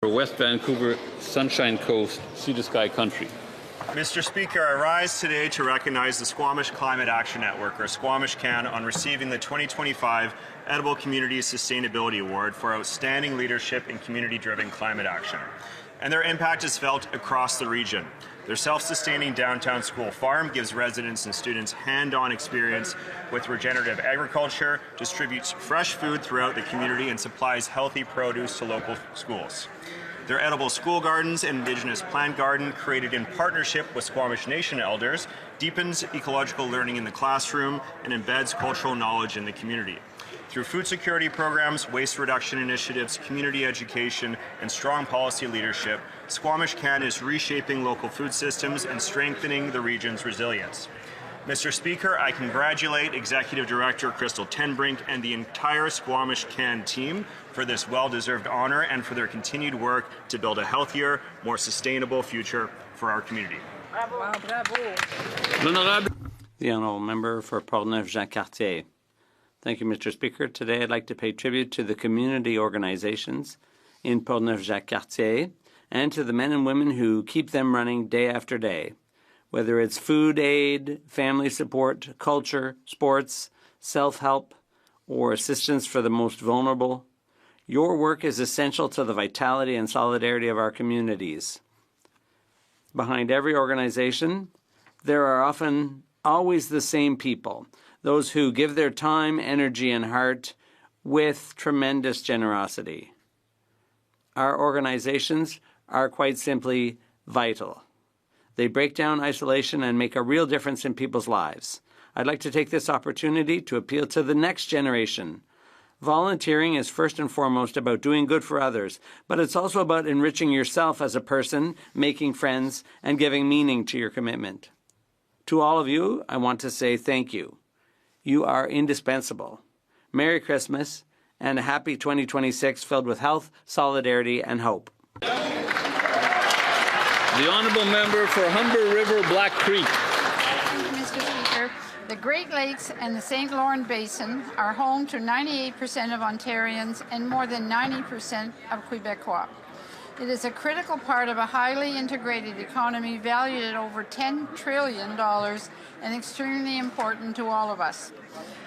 West Vancouver, Sunshine Coast, Sea to Sky Country. Mr. Speaker, I rise today to recognize the Squamish Climate Action Network, or Squamish Can, on receiving the 2025 Edible Communities Sustainability Award for outstanding leadership in community-driven climate action. And their impact is felt across the region. Their self-sustaining downtown school farm gives residents and students hand-on experience with regenerative agriculture, distributes fresh food throughout the community, and supplies healthy produce to local schools. Their edible school gardens and Indigenous plant garden, created in partnership with Squamish Nation elders, deepens ecological learning in the classroom and embeds cultural knowledge in the community. Through food security programs, waste reduction initiatives, community education, and strong policy leadership, Squamish Can is reshaping local food systems and strengthening the region's resilience. Mr. Speaker, I congratulate Executive Director Crystal Tenbrink and the entire Squamish Can team for this well-deserved honor and for their continued work to build a healthier, more sustainable future for our community. Bravo. L'honorable. The Honourable Member for Portneuf-Jacques-Cartier. Thank you, Mr. Speaker. Today I'd like to pay tribute to the community organizations in Portneuf-Jacques-Cartier and to the men and women who keep them running day after day. Whether it's food aid, family support, culture, sports, self-help, or assistance for the most vulnerable, your work is essential to the vitality and solidarity of our communities. Behind every organization, there are often always the same people, those who give their time, energy, and heart with tremendous generosity. Our organizations are quite simply vital. They break down isolation and make a real difference in people's lives. I'd like to take this opportunity to appeal to the next generation. Volunteering is first and foremost about doing good for others, but it's also about enriching yourself as a person, making friends, and giving meaning to your commitment. To all of you, I want to say thank you. You are indispensable. Merry Christmas and a happy 2026 filled with health, solidarity, and hope. The Honourable Member for Humber River, Black Creek. Thank you, Mr. Speaker. The Great Lakes and the St. Lawrence Basin are home to 98% of Ontarians and more than 90% of Quebecois. It is a critical part of a highly integrated economy valued at over $10 trillion and extremely important to all of us.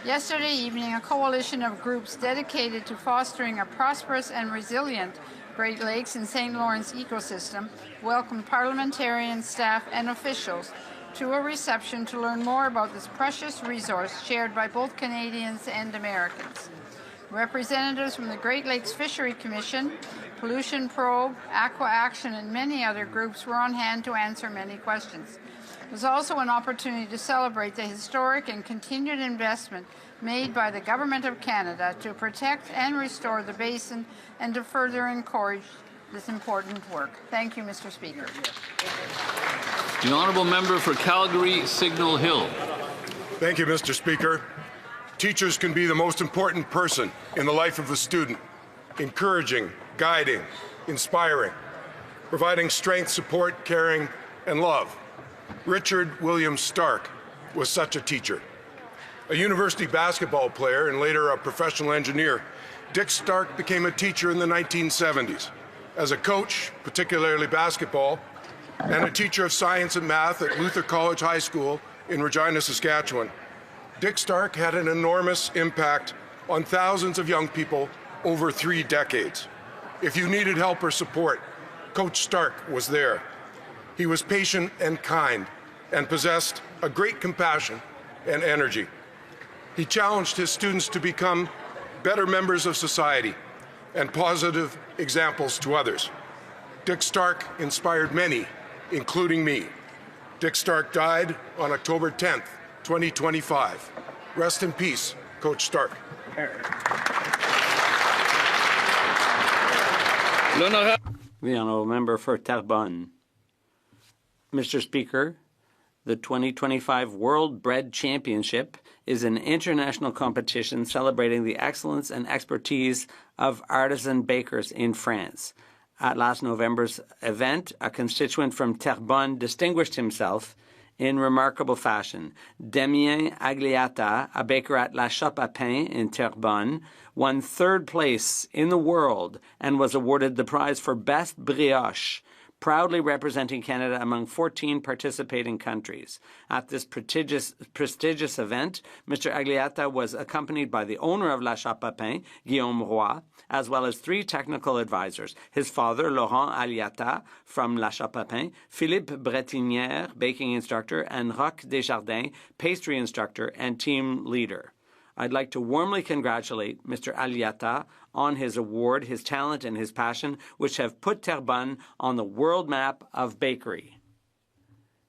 Yesterday evening, a coalition of groups dedicated to fostering a prosperous and resilient Great Lakes and St. Lawrence ecosystem welcomed parliamentarians, staff, and officials to a reception to learn more about this precious resource shared by both Canadians and Americans. Representatives from the Great Lakes Fishery Commission, Pollution Probe, Aqua Action, and many other groups were on hand to answer many questions. It was also an opportunity to celebrate the historic and continued investment made by the Government of Canada to protect and restore the basin and to further encourage this important work. Thank you, Mr. Speaker. The Honourable Member for Calgary, Signal Hill. Thank you, Mr. Speaker. Teachers can be the most important person in the life of the student, encouraging, guiding, inspiring, providing strength, support, caring, and love. Richard William Stark was such a teacher. A university basketball player and later a professional engineer, Dick Stark became a teacher in the 1970s. As a coach, particularly basketball, and a teacher of science and math at Luther College High School in Regina, Saskatchewan, Dick Stark had an enormous impact on thousands of young people over 3 decades. If you needed help or support, Coach Stark was there. He was patient and kind and possessed a great compassion and energy. He challenged his students to become better members of society and positive examples to others. Dick Stark inspired many, including me. Dick Stark died on October 10th, 2025. Rest in peace, Coach Stark. The Honourable Member for Terrebonne. Mr. Speaker, the 2025 World Bread Championship is an international competition celebrating the excellence and expertise of artisan bakers in France. At last November's event, a constituent from Terrebonne distinguished himself in remarkable fashion. Damien Agliata, a baker at La Chope à Pain in Terrebonne, won 3rd place in the world and was awarded the prize for Best Brioche, proudly representing Canada among 14 participating countries. At this prestigious event, Mr. Agliata was accompanied by the owner of La Chope à Pain, Guillaume Roy, as well as 3 technical advisors, his father, Laurent Aliata, from La Chope à Pain, Philippe Bretignière, baking instructor, and Roch Desjardins, pastry instructor and team leader. I'd like to warmly congratulate Mr. Aliata on his award, his talent, and his passion, which have put Terrebonne on the world map of bakery.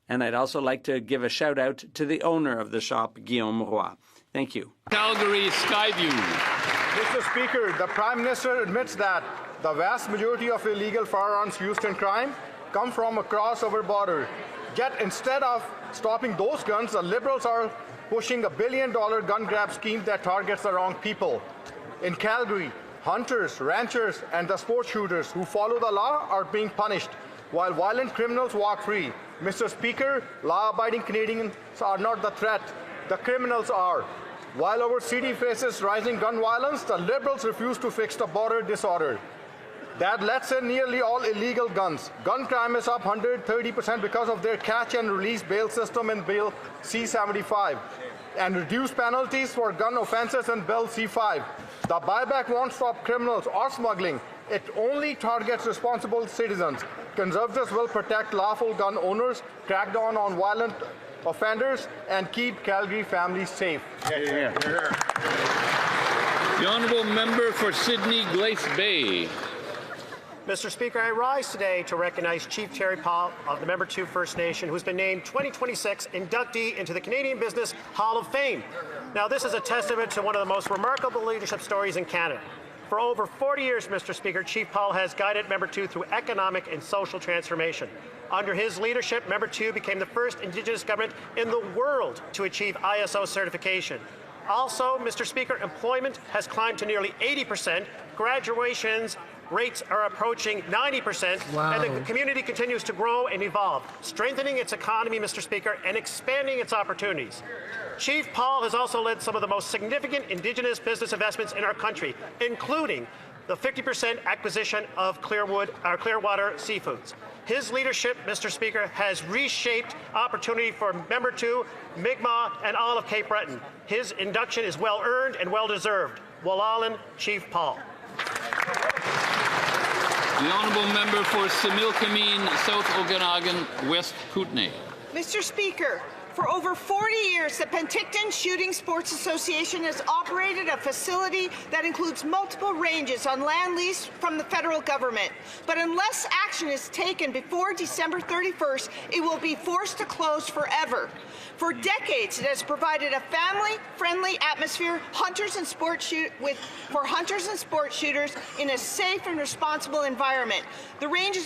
And I'd also like to give a shout out to the owner of the shop, Guillaume Roy. Thank you. Calgary Skyview. Mr. Speaker, the Prime Minister admits that the vast majority of illegal firearms used in crime come from across our border. Yet instead of stopping those guns, the Liberals are pushing a $1 billion gun grab scheme that targets the wrong people. In Calgary, hunters, ranchers, and the sport shooters who follow the law are being punished, while violent criminals walk free. Mr. Speaker, law-abiding Canadians are not the threat. The criminals are. While our city faces rising gun violence, the Liberals refuse to fix the border disorder. That lets in nearly all illegal guns. Gun crime is up 130% because of their catch and release bail system in Bill C-75 and reduced penalties for gun offenses in Bill C-5. The buyback won't stop criminals or smuggling. It only targets responsible citizens. Conservatives will protect lawful gun owners, crack down on violent offenders, and keep Calgary families safe. The honourable member for Sydney Glace Bay. Mr. Speaker, I rise today to recognize Chief Terry Paul of the Member 2 First Nation, who's been named 2026 inductee into the Canadian Business Hall of Fame. Now, this is a testament to one of the most remarkable leadership stories in Canada. For over 40 years, Mr. Speaker, Chief Paul has guided Member 2 through economic and social transformation. Under his leadership, Member 2 became the first Indigenous government in the world to achieve ISO certification. Also, Mr. Speaker, employment has climbed to nearly 80%, graduations rates are approaching 90%, and the community continues to grow and evolve, strengthening its economy, Mr. Speaker, and expanding its opportunities. Chief Paul has also led some of the most significant Indigenous business investments in our country, including the 50% acquisition of Clearwater Seafoods. His leadership, Mr. Speaker, has reshaped opportunity for Member 2, Mi'kmaq, and all of Cape Breton. His induction is well-earned and well-deserved. Walalin, Chief Paul. The honourable member for Similkameen, South Okanagan, West Kootenay. Mr. Speaker, for over 40 years, the Penticton Shooting Sports Association has operated a facility that includes multiple ranges on land leased from the federal government. But unless action is taken before December 31st, it will be forced to close forever. For decades, it has provided a family-friendly atmosphere for hunters and sport shooters in a safe and responsible environment. The range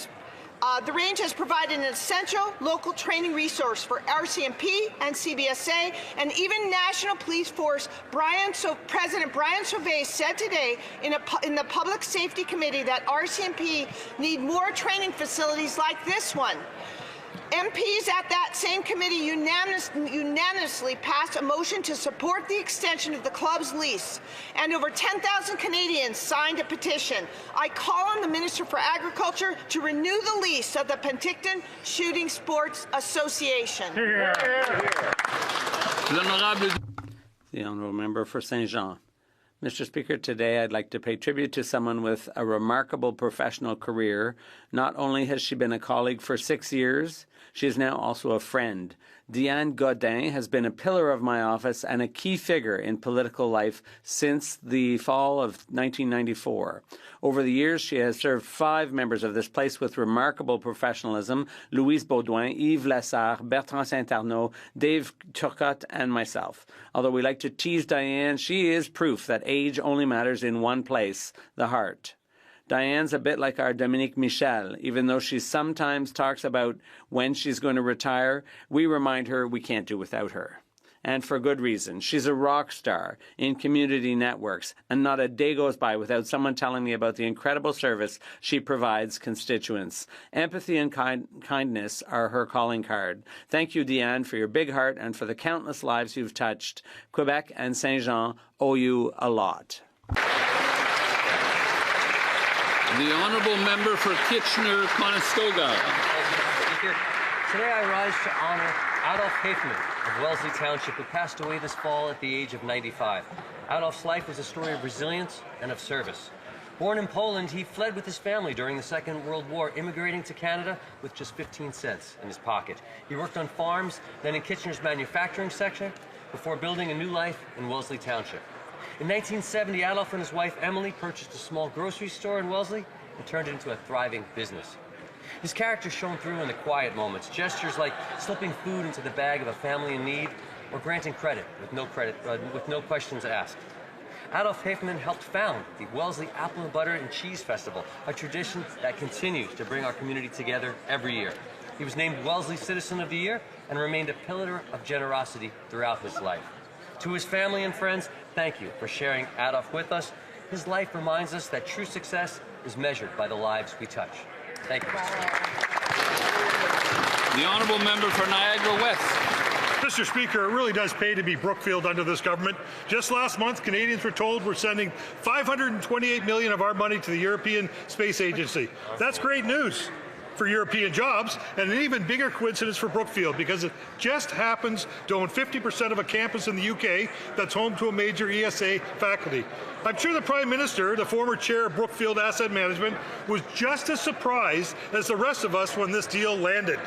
has provided an essential local training resource for RCMP and CBSA, and even National Police Force. President Brian Sauvé said today in the Public Safety Committee that RCMP need more training facilities like this one. MPs at that same committee unanimously passed a motion to support the extension of the club's lease, and over 10,000 Canadians signed a petition. I call on the Minister for Agriculture to renew the lease of the Penticton Shooting Sports Association. The honourable member for Saint Jean. Mr. Speaker, today I'd like to pay tribute to someone with a remarkable professional career. Not only has she been a colleague for 6 years, she is now also a friend. Diane Godin has been a pillar of my office and a key figure in political life since the fall of 1994. Over the years, she has served 5 members of this place with remarkable professionalism: Louise Baudouin, Yves Lessard, Bertrand Saint-Arnaud, Dave Turcotte, and myself. Although we like to tease Diane, she is proof that age only matters in one place, the heart. Diane's a bit like our Dominique Michel. Even though she sometimes talks about when she's going to retire, we remind her we can't do without her. And for good reason. She's a rock star in community networks, and not a day goes by without someone telling me about the incredible service she provides constituents. Empathy and kindness are her calling card. Thank you, Deanne, for your big heart and for the countless lives you've touched. Quebec and Saint-Jean owe you a lot. The honourable member for Kitchener-Conestoga. Today I rise to honour Adolf Hafmann of Wellesley Township, who passed away this fall at the age of 95. Adolf's life was a story of resilience and of service. Born in Poland, he fled with his family during the Second World War, immigrating to Canada with just 15 cents in his pocket. He worked on farms, then in Kitchener's manufacturing sector, before building a new life in Wellesley Township. In 1970, Adolf and his wife Emily purchased a small grocery store in Wellesley and turned it into a thriving business. His character shone through in the quiet moments, gestures like slipping food into the bag of a family in need or granting credit with no questions asked. Adolf Hafmann helped found the Wellesley Apple and Butter and Cheese Festival, a tradition that continues to bring our community together every year. He was named Wellesley Citizen of the Year and remained a pillar of generosity throughout his life. To his family and friends, thank you for sharing Adolf with us. His life reminds us that true success is measured by the lives we touch. Thank you. The honourable member for Niagara West. Mr. Speaker, it really does pay to be Brookfield under this government. Just last month, Canadians were told we're sending $528 million of our money to the European Space Agency. That's great news for European jobs, and an even bigger coincidence for Brookfield, because it just happens to own 50% of a campus in the UK that's home to a major ESA faculty. I'm sure the Prime Minister, the former chair of Brookfield Asset Management, was just as surprised as the rest of us when this deal landed.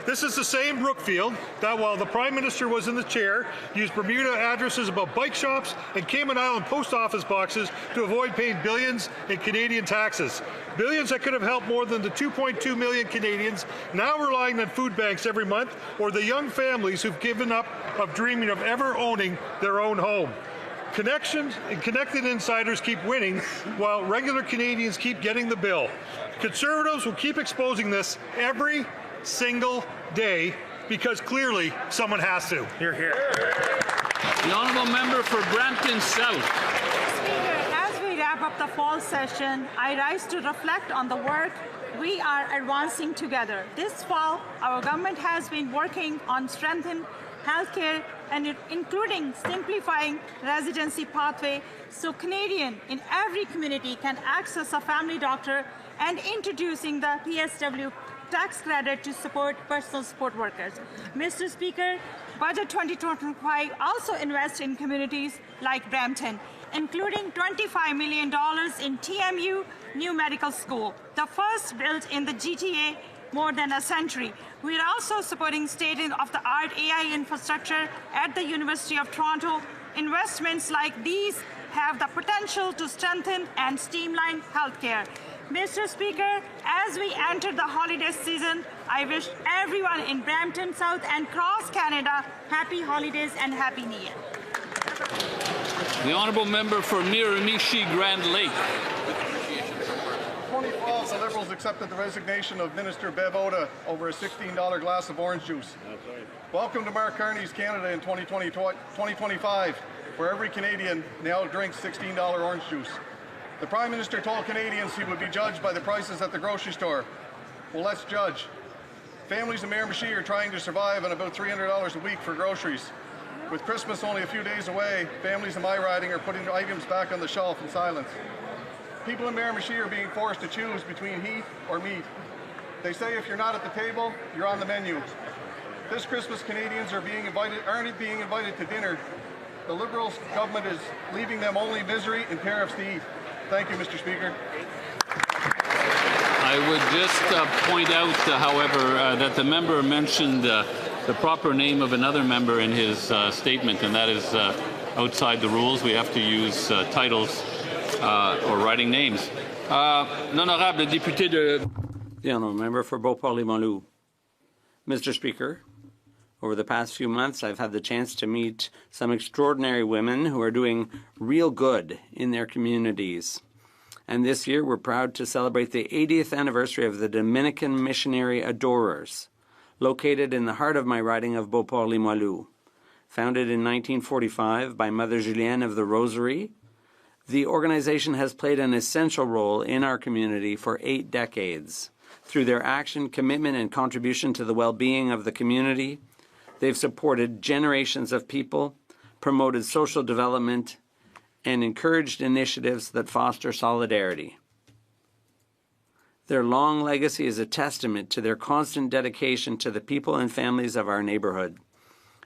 This is the same Brookfield that, while the Prime Minister was in the chair, used Bermuda addresses about bike shops and Cayman Island post office boxes to avoid paying billions in Canadian taxes. Billions that could have helped more than the 2.2 million Canadians now relying on food banks every month, or the young families who've given up of dreaming of ever owning their own home. Connections and connected insiders keep winning, while regular Canadians keep getting the bill. Conservatives will keep exposing this every single day, because clearly someone has to. Hear, hear. The honourable member for Brampton South. Speaker, as we wrap up the fall session, I rise to reflect on the work we are advancing together. This fall, our government has been working on strengthening healthcare and including simplifying residency pathway so Canadians in every community can access a family doctor, and introducing the PSW tax credit to support personal support workers. Mr. Speaker, Budget 2025 also invests in communities like Brampton, including $25 million in TMU New Medical School, the first built in the GTA more than a century. We are also supporting state-of-the-art AI infrastructure at the University of Toronto. Investments like these have the potential to strengthen and streamline healthcare. Mr. Speaker, as we enter the holiday season, I wish everyone in Brampton South and across Canada happy holidays and happy New Year. The honourable member for Miramichi Grand Lake. 2012, the Liberals accepted the resignation of Minister Bev Oda over a $16 glass of orange juice. Welcome to Mark Carney's Canada in 2025, where every Canadian now drinks $16 orange juice. The Prime Minister told Canadians he would be judged by the prices at the grocery store. Well, let's judge. Families in Miramichi are trying to survive on about $300 a week for groceries. With Christmas only a few days away, families in my riding are putting items back on the shelf in silence. People in Miramichi are being forced to choose between heat or meat. They say if you're not at the table, you're on the menu. This Christmas, Canadians aren't being invited to dinner. The Liberals government is leaving them only misery and tariffs to eat. Thank you, Mr. Speaker. I would just point out, however, that the member mentioned the proper name of another member in his statement, and that is outside the rules. We have to use titles or writing names. L'honorable député de... The honourable member for Beauport-Limoilou. Mr. Speaker, over the past few months, I've had the chance to meet some extraordinary women who are doing real good in their communities. And this year, we're proud to celebrate the 80th anniversary of the Dominican Missionary Adorers, located in the heart of my riding of Beauport-Limoilou. Founded in 1945 by Mother Julienne of the Rosary, the organization has played an essential role in our community for 8 decades. Through their action, commitment, and contribution to the well-being of the community, they've supported generations of people, promoted social development, and encouraged initiatives that foster solidarity. Their long legacy is a testament to their constant dedication to the people and families of our neighborhood.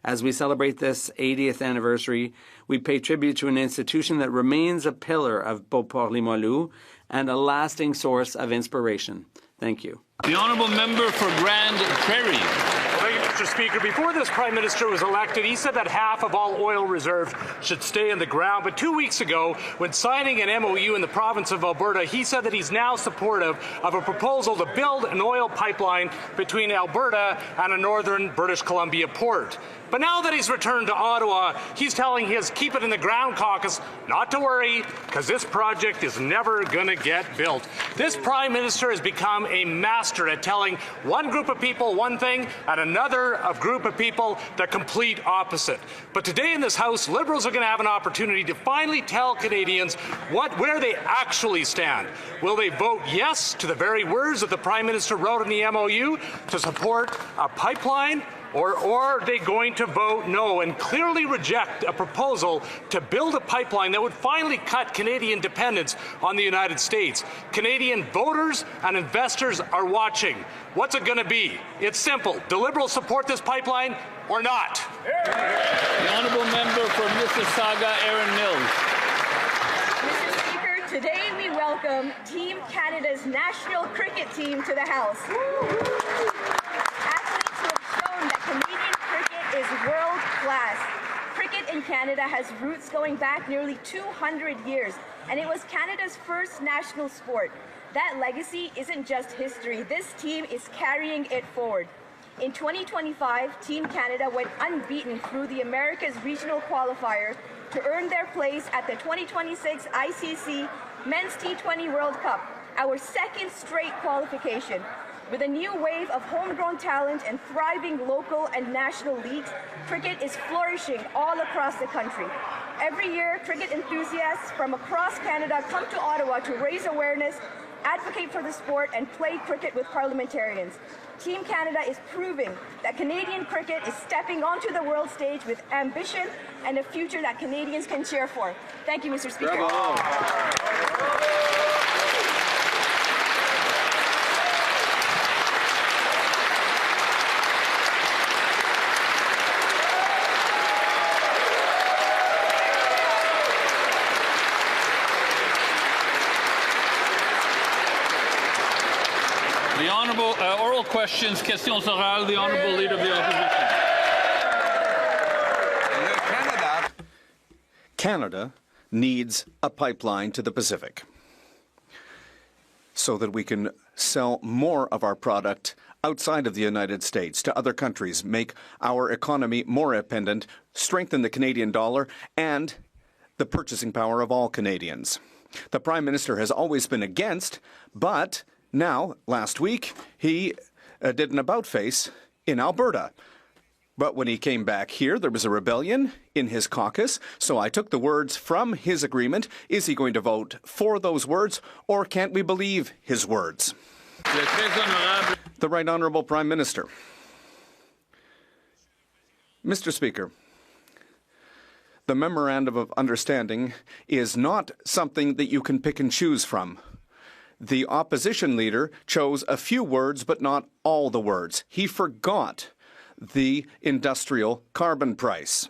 As we celebrate this 80th anniversary, we pay tribute to an institution that remains a pillar of Beauport-Limoilou and a lasting source of inspiration. Thank you. The honourable member for Grand Prairie. Thank you, Mr. Speaker. Before this Prime Minister was elected, he said that half of all oil reserves should stay in the ground. But 2 weeks ago, when signing an MOU in the province of Alberta, he said that he's now supportive of a proposal to build an oil pipeline between Alberta and a northern British Columbia port. But now that he's returned to Ottawa, he's telling his Keep It in the Ground caucus not to worry, because this project is never going to get built. This Prime Minister has become a master at telling one group of people one thing and another group of people the complete opposite. But today in this House, Liberals are going to have an opportunity to finally tell Canadians where they actually stand. Will they vote yes to the very words that the Prime Minister wrote in the MOU to support a pipeline? Or are they going to vote no and clearly reject a proposal to build a pipeline that would finally cut Canadian dependence on the United States? Canadian voters and investors are watching. What's it going to be? It's simple. Do Liberals support this pipeline or not? The honourable member for Mississauga, Erin Mills. Mr. Speaker, today we welcome Team Canada's national cricket team to the House. That Canadian cricket is world class. Cricket in Canada has roots going back nearly 200 years, and it was Canada's first national sport. That legacy isn't just history. This team is carrying it forward. In 2025, Team Canada went unbeaten through the America's regional qualifiers to earn their place at the 2026 ICC Men's T20 World Cup, our second straight qualification. With a new wave of homegrown talent and thriving local and national leagues, cricket is flourishing all across the country. Every year, cricket enthusiasts from across Canada come to Ottawa to raise awareness, advocate for the sport, and play cricket with parliamentarians. Team Canada is proving that Canadian cricket is stepping onto the world stage with ambition and a future that Canadians can cheer for. Thank you, Mr. Speaker. The honourable oral questions, questions orales, the honourable leader of the opposition. Canada needs a pipeline to the Pacific so that we can sell more of our product outside of the United States to other countries, make our economy more independent, strengthen the Canadian dollar, and the purchasing power of all Canadians. The Prime Minister has always been against, but now, last week, he did an about-face in Alberta. But when he came back here, there was a rebellion in his caucus, so I took the words from his agreement. Is he going to vote for those words, or can't we believe his words? The Right Honourable Prime Minister. Mr. Speaker, the Memorandum of Understanding is not something that you can pick and choose from. The opposition leader chose a few words, but not all the words. He forgot the industrial carbon price,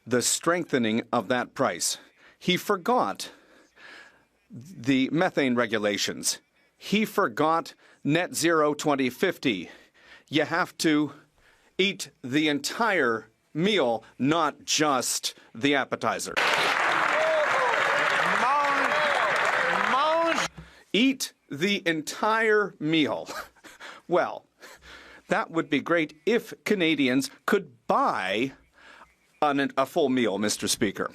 the strengthening of that price. He forgot the methane regulations. He forgot net zero 2050. You have to eat the entire meal, not just the appetizer. Eat the entire meal. Well, that would be great if Canadians could buy a full meal, Mr. Speaker.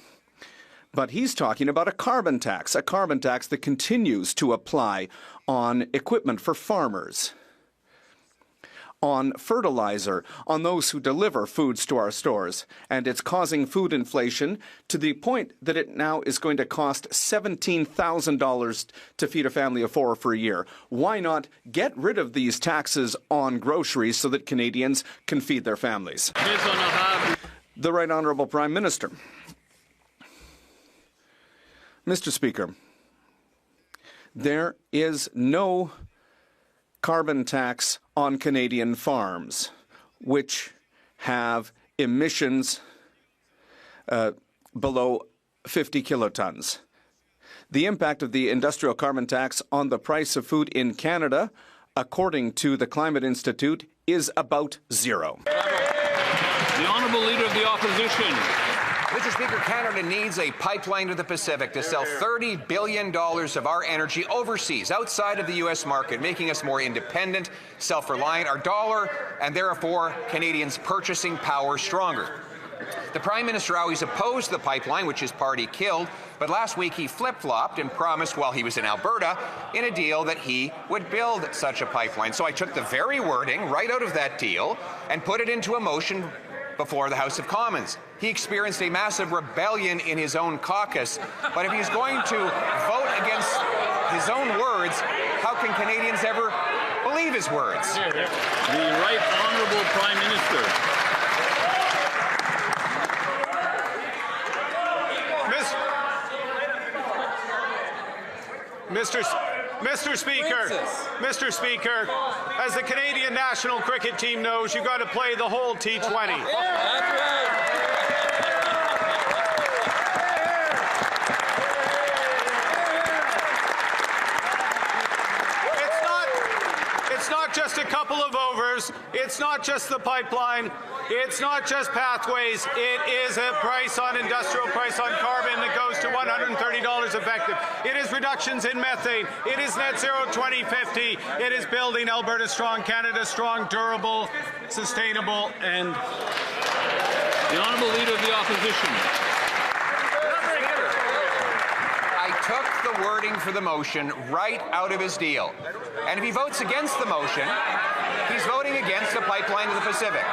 But he's talking about a carbon tax that continues to apply on equipment for farmers, on fertilizer, on those who deliver foods to our stores. And it's causing food inflation to the point that it now is going to cost $17,000 to feed a family of 4 for a year. Why not get rid of these taxes on groceries so that Canadians can feed their families? The Right Honourable Prime Minister. Mr. Speaker, there is no carbon tax on Canadian farms, which have emissions below 50 kilotons. The impact of the industrial carbon tax on the price of food in Canada, according to the Climate Institute, is about zero. The Honourable Leader of the Opposition. Mr. Speaker, Canada needs a pipeline to the Pacific to sell $30 billion of our energy overseas, outside of the U.S. market, making us more independent, self-reliant, our dollar, and therefore Canadians' purchasing power stronger. The Prime Minister always opposed the pipeline, which his party killed, but last week he flip-flopped and promised while he was in Alberta in a deal that he would build such a pipeline. So I took the very wording right out of that deal and put it into a motion before the House of Commons. He experienced a massive rebellion in his own caucus, but if he's going to vote against his own words, how can Canadians ever believe his words? The Right Honourable Prime Minister. Mr. Speaker, as the Canadian national cricket team knows, you've got to play the whole T20. It's not just a couple of overs. It's not just the pipeline. It's not just pathways. It is a price on industrial price on carbon that goes to $130 effective. It is reductions in methane. It is net zero 2050. It is building Alberta strong, Canada strong, durable, sustainable, and the Honourable Leader of the Opposition. I took the wording for the motion right out of his deal. And if he votes against the motion, he's voting against the pipeline to the Pacific.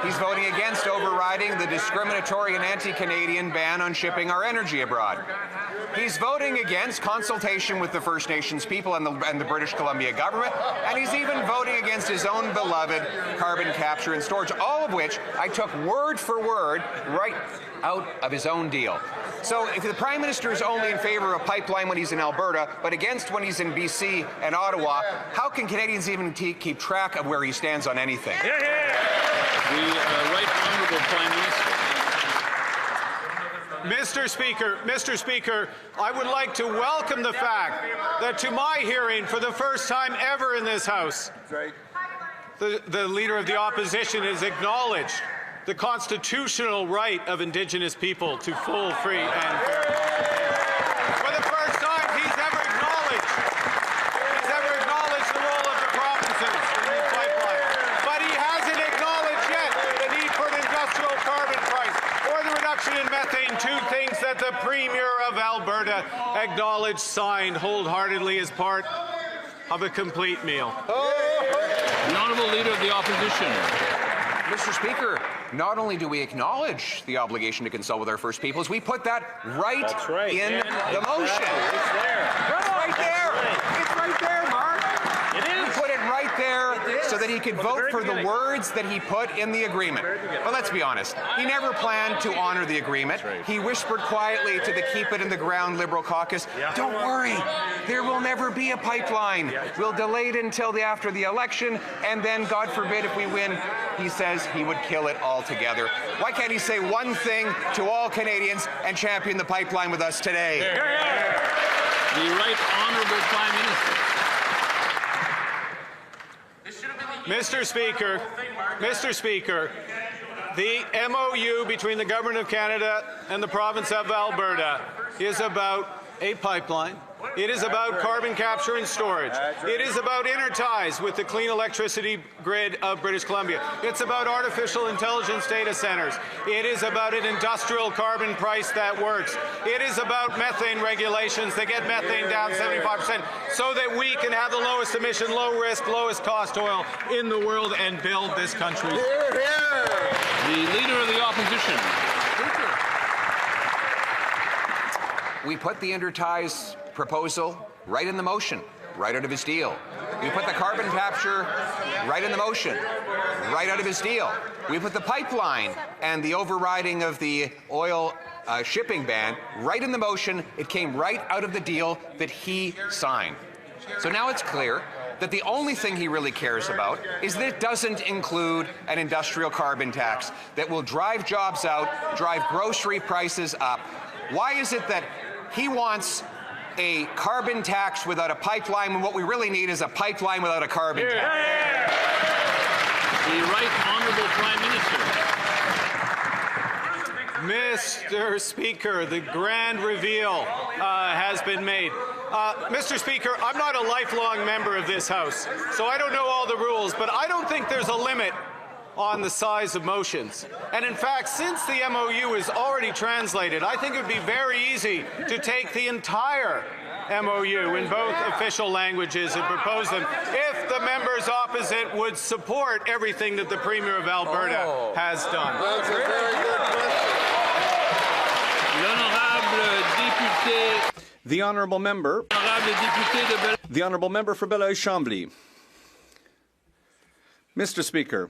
He's voting against overriding the discriminatory and anti-Canadian ban on shipping our energy abroad. He's voting against consultation with the First Nations people and the British Columbia government, and he's even voting against his own beloved carbon capture and storage, all of which I took word for word right out of his own deal. So if the Prime Minister is only in favour of a pipeline when he's in Alberta, but against when he's in BC and Ottawa, how can Canadians even keep track of where he stands on anything? The Right Honourable Prime Minister. Mr. Speaker, I would like to welcome the fact that to my hearing, for the first time ever in this House, the Leader of the Opposition has acknowledged the constitutional right of Indigenous people to full, free, and fair. For the first time, he's ever acknowledged the role of the provinces in the pipeline. But he hasn't acknowledged yet the need for an industrial carbon price or the reduction in methane, two things that the Premier of Alberta acknowledged, signed wholeheartedly as part of a complete meal. The Honourable Leader of the Opposition. Mr. Speaker, not only do we acknowledge the obligation to consult with our First Peoples, we put that right in the motion. It's there. It's right there. It's right there, Mark. It is. We put it right there so that he could vote for the words that he put in the agreement. But let's be honest, he never planned to honour the agreement. He whispered quietly to the Keep It in the Ground Liberal caucus, don't worry, there will never be a pipeline. We'll delay it until after the election, and then, God forbid, if we win, he says he would kill it altogether. Why can't he say one thing to all Canadians and champion the pipeline with us today? The Right Honourable Prime Minister. Mr. Speaker, the MOU between the Government of Canada and the Province of Alberta is about a pipeline It is about carbon capture and storage. It is about interties with the clean electricity grid of British Columbia. It's about artificial intelligence data centers. It is about an industrial carbon price that works. It is about methane regulations that get methane down 75% so that we can have the lowest emission, low risk, lowest cost oil in the world and build this country. The Leader of the Opposition. We put the interties proposal right in the motion, right out of his deal. We put the carbon capture right in the motion, right out of his deal. We put the pipeline and the overriding of the oil shipping ban right in the motion. It came right out of the deal that he signed. So now it's clear that the only thing he really cares about is that it doesn't include an industrial carbon tax that will drive jobs out, drive grocery prices up. Why is it that he wants a carbon tax without a pipeline when what we really need is a pipeline without a carbon tax? The Right Honourable Prime Minister. Mr. Speaker, the grand reveal has been made. Mr. Speaker, I'm not a lifelong member of this House, so I don't know all the rules, but I don't think there's a limit on the size of motions. And in fact, since the MOU is already translated, I think it would be very easy to take the entire MOU in both official languages and propose them if the members opposite would support everything that the Premier of Alberta has done. That's a very good question. The honourable member. The honourable member for Belleuil-Chambly. Mr. Speaker,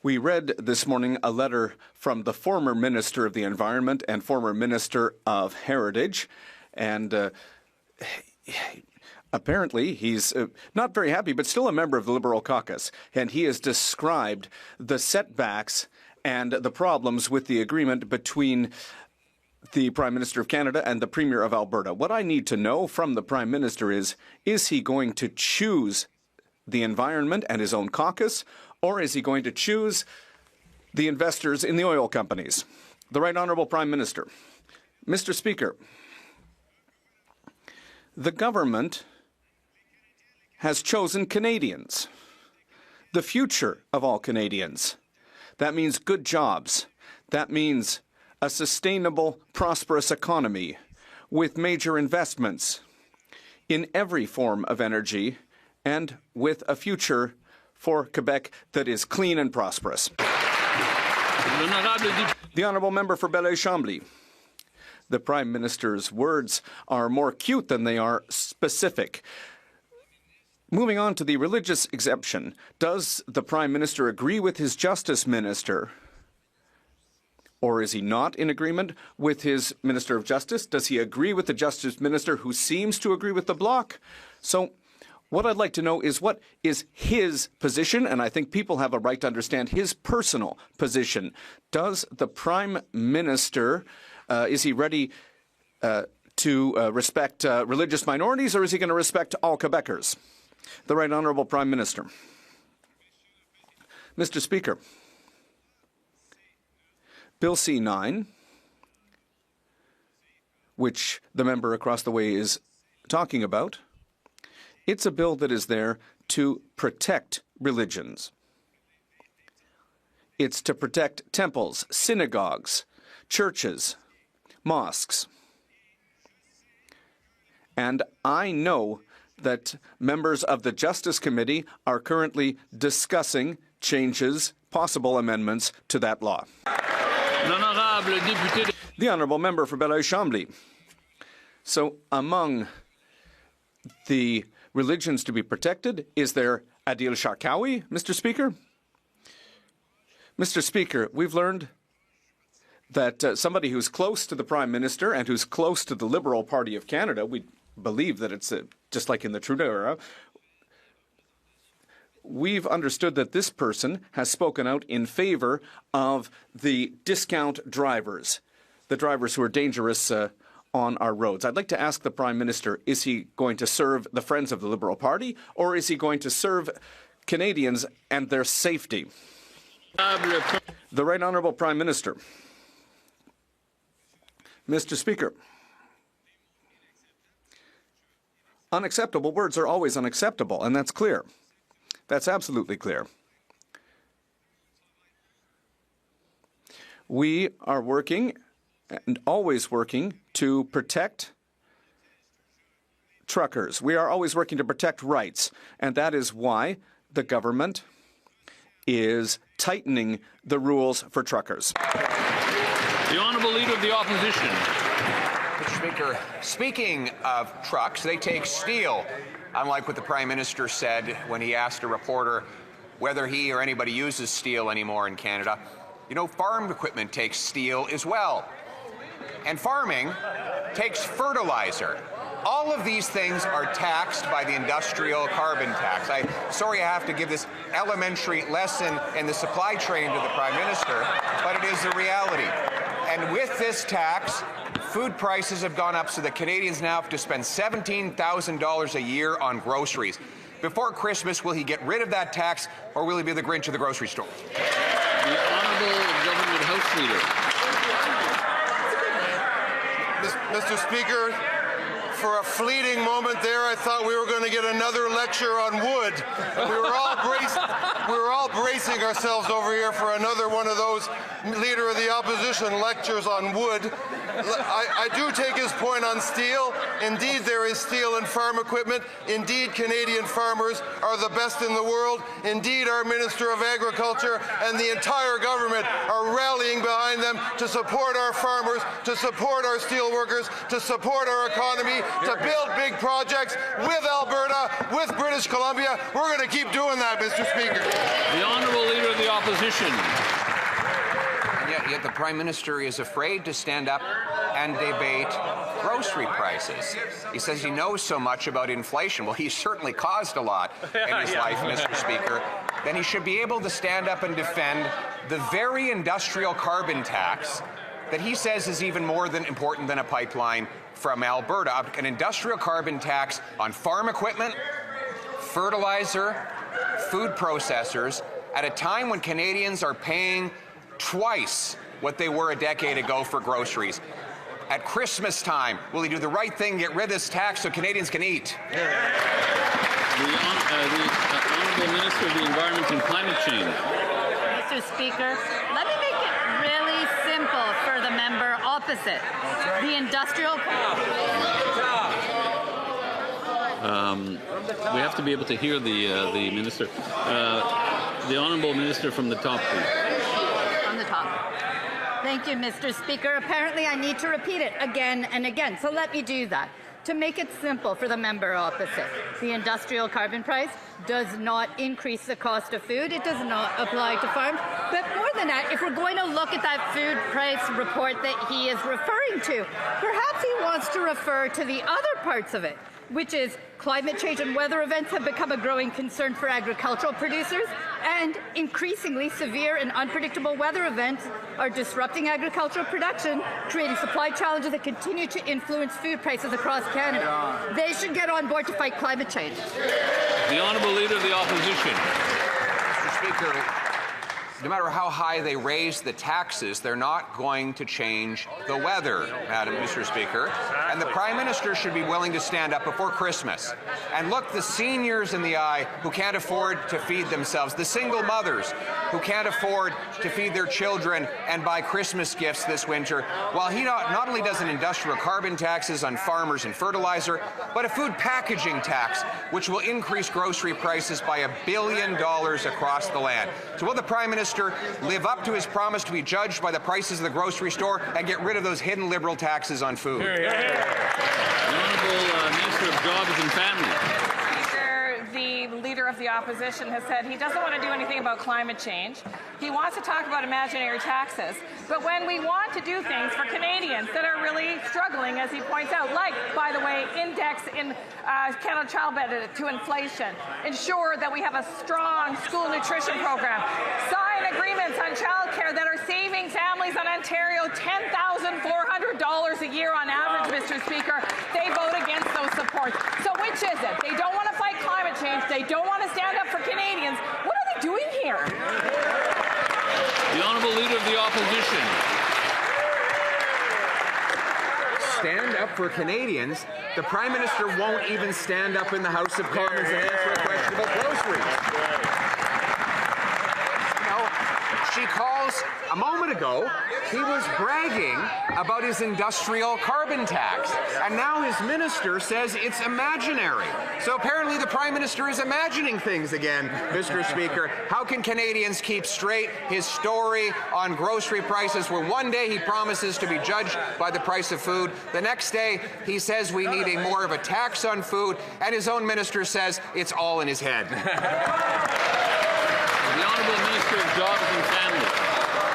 we read this morning a letter from the former Minister of the Environment and former Minister of Heritage, and apparently he's not very happy, but still a member of the Liberal caucus, and he has described the setbacks and the problems with the agreement between the Prime Minister of Canada and the Premier of Alberta. What I need to know from the Prime Minister is he going to choose the environment and his own caucus, or is he going to choose the investors in the oil companies? The Right Honourable Prime Minister. Mr. Speaker, the government has chosen Canadians, the future of all Canadians. That means good jobs. That means a sustainable, prosperous economy with major investments in every form of energy and with a future for Quebec that is clean and prosperous. The honourable member for Belleuil-Chambly. The Prime Minister's words are more cute than they are specific. Moving on to the religious exemption, does the Prime Minister agree with his Justice Minister? Or is he not in agreement with his Minister of Justice? Does he agree with the Justice Minister who seems to agree with the Bloc? So what I'd like to know is what is his position, and I think people have a right to understand his personal position. Does the Prime Minister, is he ready to respect religious minorities, or is he going to respect all Quebecers? The Right Honourable Prime Minister. Mr. Speaker, Bill C-9, which the member across the way is talking about, it's a bill that is there to protect religions. It's to protect temples, synagogues, churches, mosques. And I know that members of the Justice Committee are currently discussing changes, possible amendments to that law. The honourable member for Belleuil-Chambly. So among the religions to be protected, is there Adil Sharkawi, Mr. Speaker? Mr. Speaker, we've learned that somebody who's close to the Prime Minister and who's close to the Liberal Party of Canada, we believe that it's just like in the Trudeau era, we've understood that this person has spoken out in favour of the discount drivers, the drivers who are dangerous on our roads. I'd like to ask the Prime Minister, is he going to serve the Friends of the Liberal Party, or is he going to serve Canadians and their safety? The Right Honourable Prime Minister. Mr. Speaker, Unacceptable words are always unacceptable, and that's clear. That's absolutely clear. We are working and always working to protect truckers. We are always working to protect rights, and that is why the government is tightening the rules for truckers. The Honourable Leader of the Opposition. Mr. Speaker, speaking of trucks, they take steel, unlike what the Prime Minister said when he asked a reporter whether he or anybody uses steel anymore in Canada. You know, farm equipment takes steel as well. And farming takes fertilizer. All of these things are taxed by the industrial carbon tax. Sorry I have to give this elementary lesson in the supply chain to the Prime Minister, but it is a reality. And with this tax, food prices have gone up so that Canadians now have to spend $17,000 a year on groceries. Before Christmas, will he get rid of that tax, or will he be the Grinch of the grocery store? The Honourable Government House Leader. Mr. Speaker, for a fleeting moment there, I thought we were going to get another lecture on wood. We were all bracing ourselves over here for another one of those Leader of the Opposition lectures on wood. I do take his point on steel. Indeed, there is steel in farm equipment. Indeed, Canadian farmers are the best in the world. Indeed, our Minister of Agriculture and the entire government are rallying behind them to support our farmers, to support our steel workers, to support our economy, to build big projects with Alberta, with British Columbia. We're going to keep doing that, Mr. Speaker. The Honourable Leader of the Opposition. Yet the Prime Minister is afraid to stand up and debate grocery prices. He says he knows so much about inflation. Well, he's certainly caused a lot in his life, Mr. Speaker. Then he should be able to stand up and defend the very industrial carbon tax that he says is even more important than a pipeline from Alberta. An industrial carbon tax on farm equipment, fertilizer, food processors, at a time when Canadians are paying twice what they were a decade ago for groceries. At Christmas time, will he do the right thing, get rid of this tax so Canadians can eat? The Honourable Minister of the Environment and Climate Change. Mr. Speaker, let me make it really simple for the member opposite. The industrial... We have to be able to hear the Minister. The Honourable Minister from the top, please. Thank you, Mr. Speaker. Apparently, I need to repeat it again and again, so let me do that. To make it simple for the member opposite, the industrial carbon price does not increase the cost of food. It does not apply to farms. But more than that, if we're going to look at that food price report that he is referring to, perhaps he wants to refer to the other parts of it, which is climate change and weather events have become a growing concern for agricultural producers, and increasingly severe and unpredictable weather events are disrupting agricultural production, creating supply challenges that continue to influence food prices across Canada. They should get on board to fight climate change. The Honourable Leader of the Opposition. Mr. Speaker, no matter how high they raise the taxes, they're not going to change the weather, Mr. Speaker. And the Prime Minister should be willing to stand up before Christmas and look the seniors in the eye who can't afford to feed themselves, the single mothers who can't afford to feed their children and buy Christmas gifts this winter, while he not only does an industrial carbon taxes on farmers and fertilizer, but a food packaging tax, which will increase grocery prices by $1 billion across the land. So will the Prime Minister live up to his promise to be judged by the prices of the grocery store and get rid of those hidden Liberal taxes on food? The Honourable Minister of Jobs and Family. The Leader of the Opposition has said he doesn't want to do anything about climate change. He wants to talk about imaginary taxes. But when we want to do things for Canadians that are really struggling, as he points out, like, by the way, index in Canada child benefit to inflation, ensure that we have a strong school nutrition program, sign agreements on childcare that are saving families in Ontario $10,400 a year on average, Mr. Speaker, they vote against those supports. So which is it? They don't want to fight climate change. They don't want to stand up for Canadians. What are they doing here? The Honourable Leader of the Opposition. Stand up for Canadians, the Prime Minister won't even stand up in the House of Commons and answer a question about groceries. She calls, a moment ago, he was bragging about his industrial carbon tax. And now his minister says it's imaginary. So apparently the Prime Minister is imagining things again, Mr. Speaker. How can Canadians keep straight his story on grocery prices where one day he promises to be judged by the price of food, the next day he says we need more of a tax on food, and his own minister says it's all in his head. The Honourable Minister of Jobs and Family.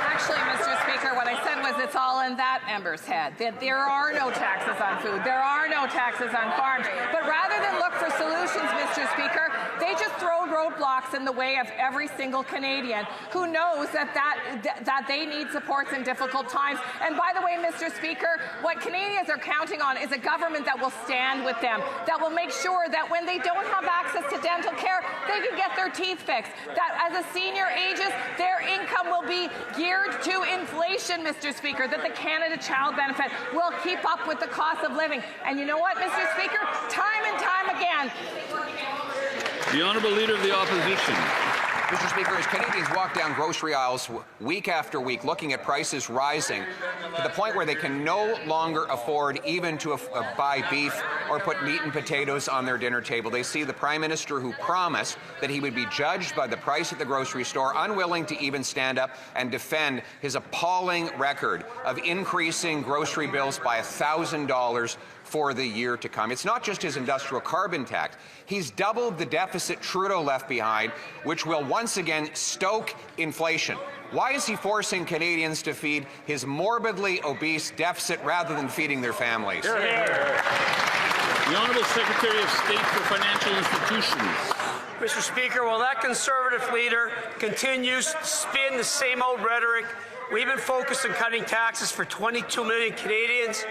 Actually, Mr. Speaker, what I said was it's all in that member's head, that there are no taxes on food, there are no taxes on farms. But rather than look for solutions, Mr. Speaker, they just throw roadblocks in the way of every single Canadian who knows that they need supports in difficult times. And by the way, Mr. Speaker, what Canadians are counting on is a government that will stand with them, that will make sure that when they don't have access to dental care, they can get their teeth fixed, that as a senior ages, their income will be geared to inflation, Mr. Speaker, that the Canada Child Benefit will keep up with the cost of living. And you know what, Mr. Speaker? Time and time again. The Honourable Leader of the Opposition. Mr. Speaker, as Canadians walk down grocery aisles week after week looking at prices rising to the point where they can no longer afford even to buy beef or put meat and potatoes on their dinner table, they see the Prime Minister who promised that he would be judged by the price at the grocery store, unwilling to even stand up and defend his appalling record of increasing grocery bills by $1,000 for the year to come. It's not just his industrial carbon tax. He's doubled the deficit Trudeau left behind, which will once again stoke inflation. Why is he forcing Canadians to feed his morbidly obese deficit rather than feeding their families? The Honourable Secretary of State for Financial Institutions. Mr. Speaker, while that Conservative leader continues to spin the same old rhetoric, we've been focused on cutting taxes for 22 million Canadians.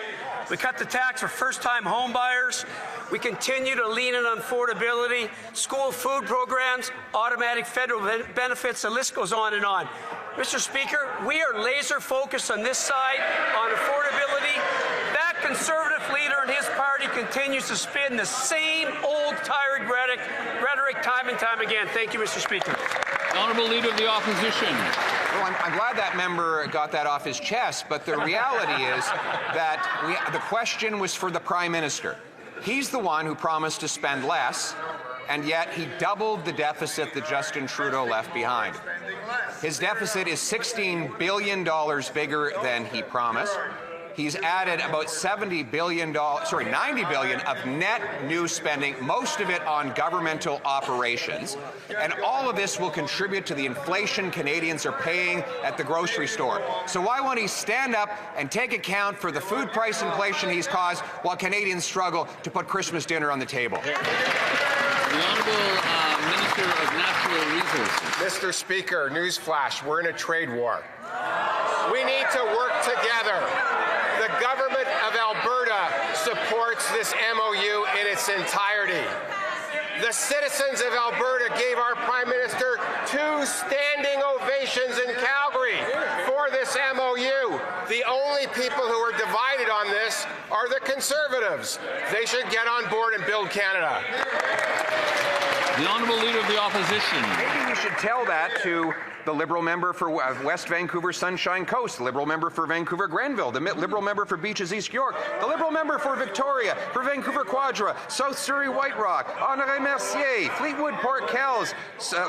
We cut the tax for first-time home buyers. We continue to lean in on affordability, school food programs, automatic federal benefits, the list goes on and on. Mr. Speaker, we are laser focused on this side on affordability. That Conservative leader and his party continues to spin the same old tired rhetoric time and time again. Thank you, Mr. Speaker. Honourable Leader of the Opposition. Well, I'm glad that member got that off his chest, but the reality is that the question was for the Prime Minister. He's the one who promised to spend less, and yet he doubled the deficit that Justin Trudeau left behind. His deficit is $16 billion bigger than he promised. He's added about $90 billion of net new spending, most of it on governmental operations. And all of this will contribute to the inflation Canadians are paying at the grocery store. So why won't he stand up and take account for the food price inflation he's caused while Canadians struggle to put Christmas dinner on the table? The Honourable Minister of Natural Resources. Mr. Speaker, newsflash, we're in a trade war. We need to work together. The government of Alberta supports this MOU in its entirety. The citizens of Alberta gave our Prime Minister 2 standing ovations in Calgary for this MOU. The only people who are divided on this are the Conservatives. They should get on board and build Canada. The Honourable Leader of the Opposition. Maybe you should tell that to the Liberal member for West Vancouver Sunshine Coast, the Liberal member for Vancouver Grenville, the Liberal member for Beaches East York, the Liberal member for Victoria, for Vancouver Quadra, South Surrey White Rock, Honoré Mercier, Fleetwood Port Kells,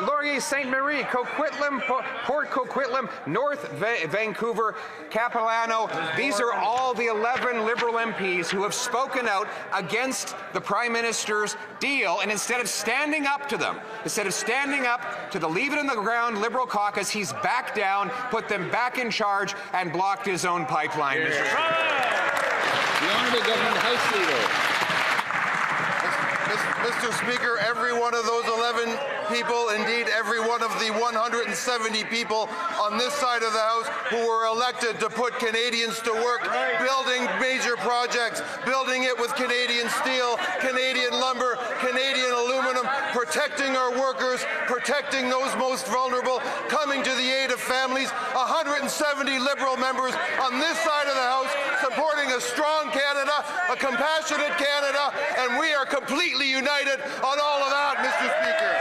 Laurier Ste. Marie, Coquitlam, Port Coquitlam, North Vancouver, Capilano. These are all the 11 Liberal MPs who have spoken out against the Prime Minister's deal, and instead of standing up to them, instead of standing up to the Leave It in the Ground Liberal caucus, he's backed down, put them back in charge, and blocked his own pipeline, Mr. Speaker. The Honourable Government House Leader. Mr. Speaker, every one of those 11 people, indeed every one of the 170 people on this side of the House who were elected to put Canadians to work, building major projects, building it with Canadian steel, Canadian lumber, Canadian aluminum, protecting our workers, protecting those most vulnerable, coming to the aid of families. 170 Liberal members on this side of the House supporting a strong Canada, a compassionate Canada, and we are completely united on all of that, Mr. Speaker.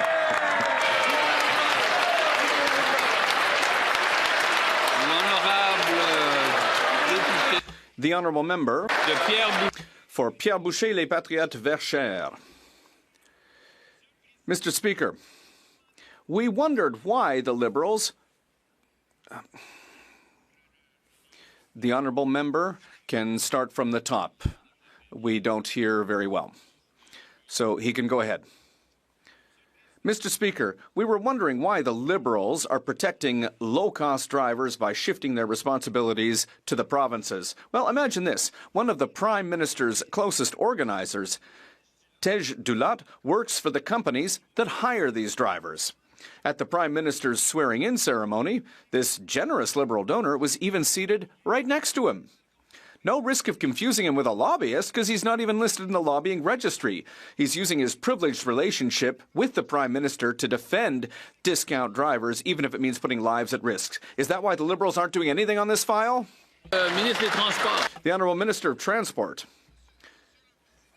The honourable member for Pierre Boucher, Les Patriotes Verchères. Mr. Speaker, we wondered why the Liberals... The honourable member can start from the top. We don't hear very well. So he can go ahead. Mr. Speaker, we were wondering why the Liberals are protecting low-cost drivers by shifting their responsibilities to the provinces. Well, imagine this. One of the Prime Minister's closest organizers, Tej Dulat, works for the companies that hire these drivers. At the Prime Minister's swearing-in ceremony, this generous Liberal donor was even seated right next to him. No risk of confusing him with a lobbyist because he's not even listed in the lobbying registry. He's using his privileged relationship with the Prime Minister to defend discount drivers, even if it means putting lives at risk. Is that why the Liberals aren't doing anything on this file? The Honourable Minister of Transport.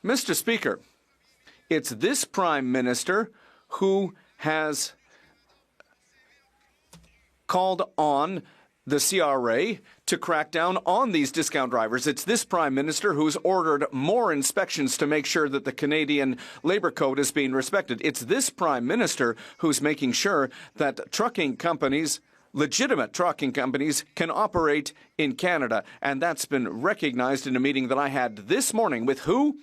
Mr. Speaker, it's this Prime Minister who has called on the CRA to crack down on these discount drivers. It's this Prime Minister who's ordered more inspections to make sure that the Canadian Labour Code is being respected. It's this Prime Minister who's making sure that trucking companies, legitimate trucking companies, can operate in Canada. And that's been recognized in a meeting that I had this morning with who?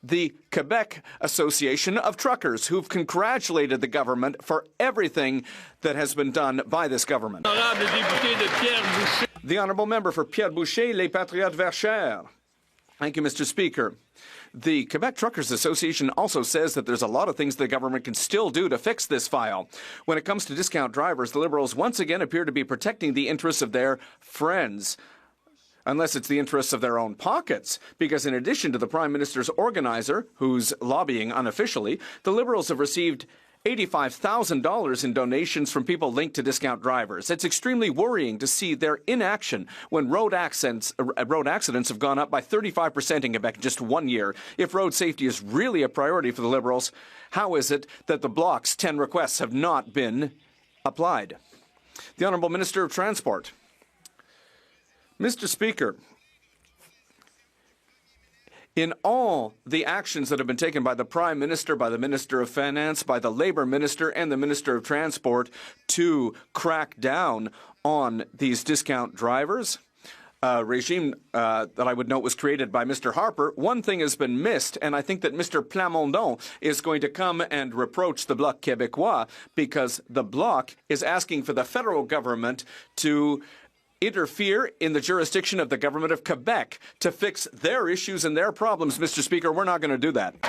The Quebec Association of Truckers, who've congratulated the government for everything that has been done by this government. The honourable member for Pierre Boucher, Les Patriotes Verchères. Thank you, Mr. Speaker. The Quebec Truckers Association also says that there's a lot of things the government can still do to fix this file. When it comes to discount drivers, the Liberals once again appear to be protecting the interests of their friends. Unless it's the interests of their own pockets, because in addition to the Prime Minister's organizer, who's lobbying unofficially, the Liberals have received $85,000 in donations from people linked to discount drivers. It's extremely worrying to see their inaction when road accidents have gone up by 35% in Quebec in just 1 year. If road safety is really a priority for the Liberals, how is it that the Bloc's 10 requests have not been applied? The Honourable Minister of Transport. Mr. Speaker, in all the actions that have been taken by the Prime Minister, by the Minister of Finance, by the Labour Minister and the Minister of Transport to crack down on these discount drivers, a regime that I would note was created by Mr. Harper, one thing has been missed, and I think that Mr. Plamondon is going to come and reproach the Bloc Québécois because the Bloc is asking for the federal government to interfere in the jurisdiction of the government of Quebec to fix their issues and their problems. Mr. Speaker, we're not going to do that. The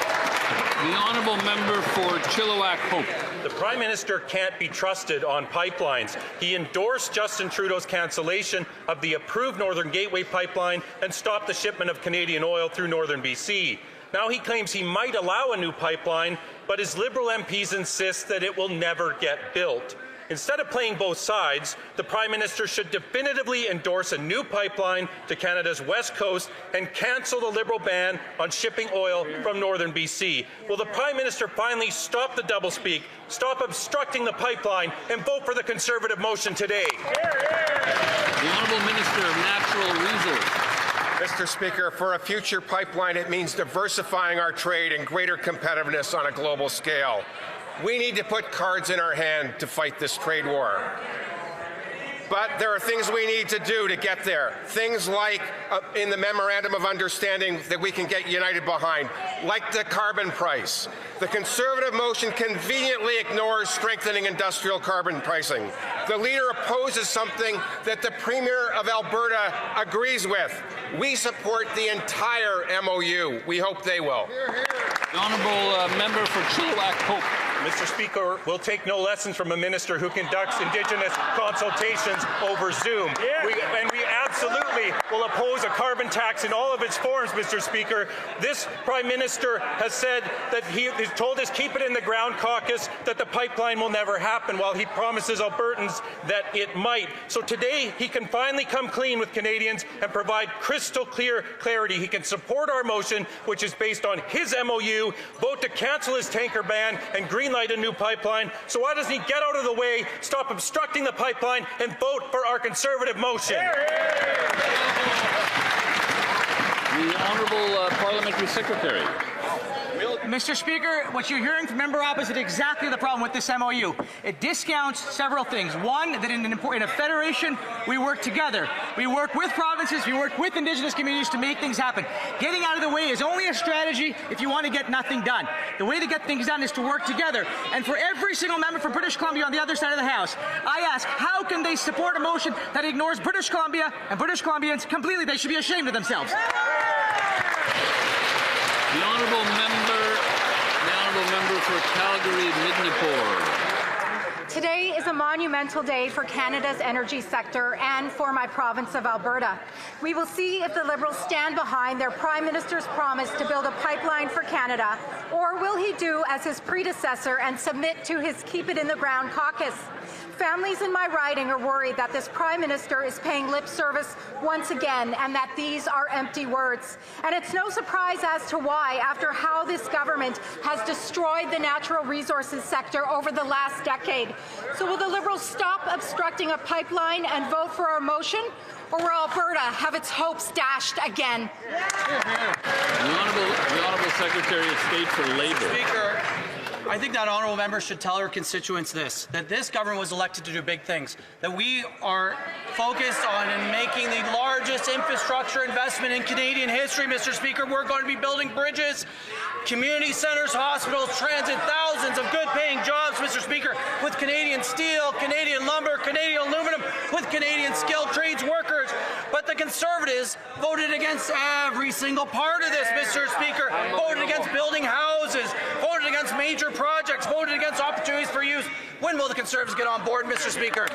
honourable member for Chilliwack Hope. The Prime Minister can't be trusted on pipelines. He endorsed Justin Trudeau's cancellation of the approved Northern Gateway pipeline and stopped the shipment of Canadian oil through northern BC. Now he claims he might allow a new pipeline, but his Liberal MPs insist that it will never get built. Instead of playing both sides, the Prime Minister should definitively endorse a new pipeline to Canada's west coast and cancel the Liberal ban on shipping oil from northern BC. Will the Prime Minister finally stop the doublespeak, stop obstructing the pipeline, and vote for the Conservative motion today? The Honourable Minister of Natural Resources. Mr. Speaker, for a future pipeline, it means diversifying our trade and greater competitiveness on a global scale. We need to put cards in our hand to fight this trade war. But there are things we need to do to get there. Things like, in the Memorandum of Understanding that we can get united behind, like the carbon price. The Conservative motion conveniently ignores strengthening industrial carbon pricing. The Leader opposes something that the Premier of Alberta agrees with. We support the entire MOU. We hope they will. The honourable member for Chilliwack Hope. Mr. Speaker, we'll take no lessons from a minister who conducts Indigenous consultations over Zoom. And we absolutely will oppose a carbon tax in all of its forms, Mr. Speaker. This Prime Minister has said that he's told us keep it in the ground caucus that the pipeline will never happen, while he promises Albertans that it might. So today he can finally come clean with Canadians and provide crystal clear clarity. He can support our motion, which is based on his MOU, vote to cancel his tanker ban and greenlight a new pipeline. So why doesn't he get out of the way, stop obstructing the pipeline, and vote for our Conservative motion? The Honourable Parliamentary Secretary. Mr. Speaker, what you're hearing from member opposite is exactly the problem with this MOU. It discounts several things. One, that in a federation, we work together. We work with provinces, we work with Indigenous communities to make things happen. Getting out of the way is only a strategy if you want to get nothing done. The way to get things done is to work together. And for every single member from British Columbia on the other side of the House, I ask, how can they support a motion that ignores British Columbia and British Columbians completely? They should be ashamed of themselves. The honourable member for Calgary-Midnapore. Today is a monumental day for Canada's energy sector and for my province of Alberta. We will see if the Liberals stand behind their Prime Minister's promise to build a pipeline for Canada, or will he do as his predecessor and submit to his Keep It in the Ground caucus. Families in my riding are worried that this Prime Minister is paying lip service once again and that these are empty words. And it's no surprise as to why, after how this government has destroyed the natural resources sector over the last decade. So will the Liberals stop obstructing a pipeline and vote for our motion? Or will Alberta have its hopes dashed again? The Honourable Secretary of State for Labour. Speaker, I think that honourable member should tell her constituents this, that this government was elected to do big things, that we are focused on making the largest infrastructure investment in Canadian history, Mr. Speaker. We're going to be building bridges, community centres, hospitals, transit, thousands of good-paying jobs, Mr. Speaker, with Canadian steel, Canadian lumber, Canadian aluminum, with Canadian skilled trades workers. But the Conservatives voted against every single part of this, Mr. Speaker. Voted against building houses, voted against major projects, voted against opportunities for youth. When will the Conservatives get on board, Mr. Speaker?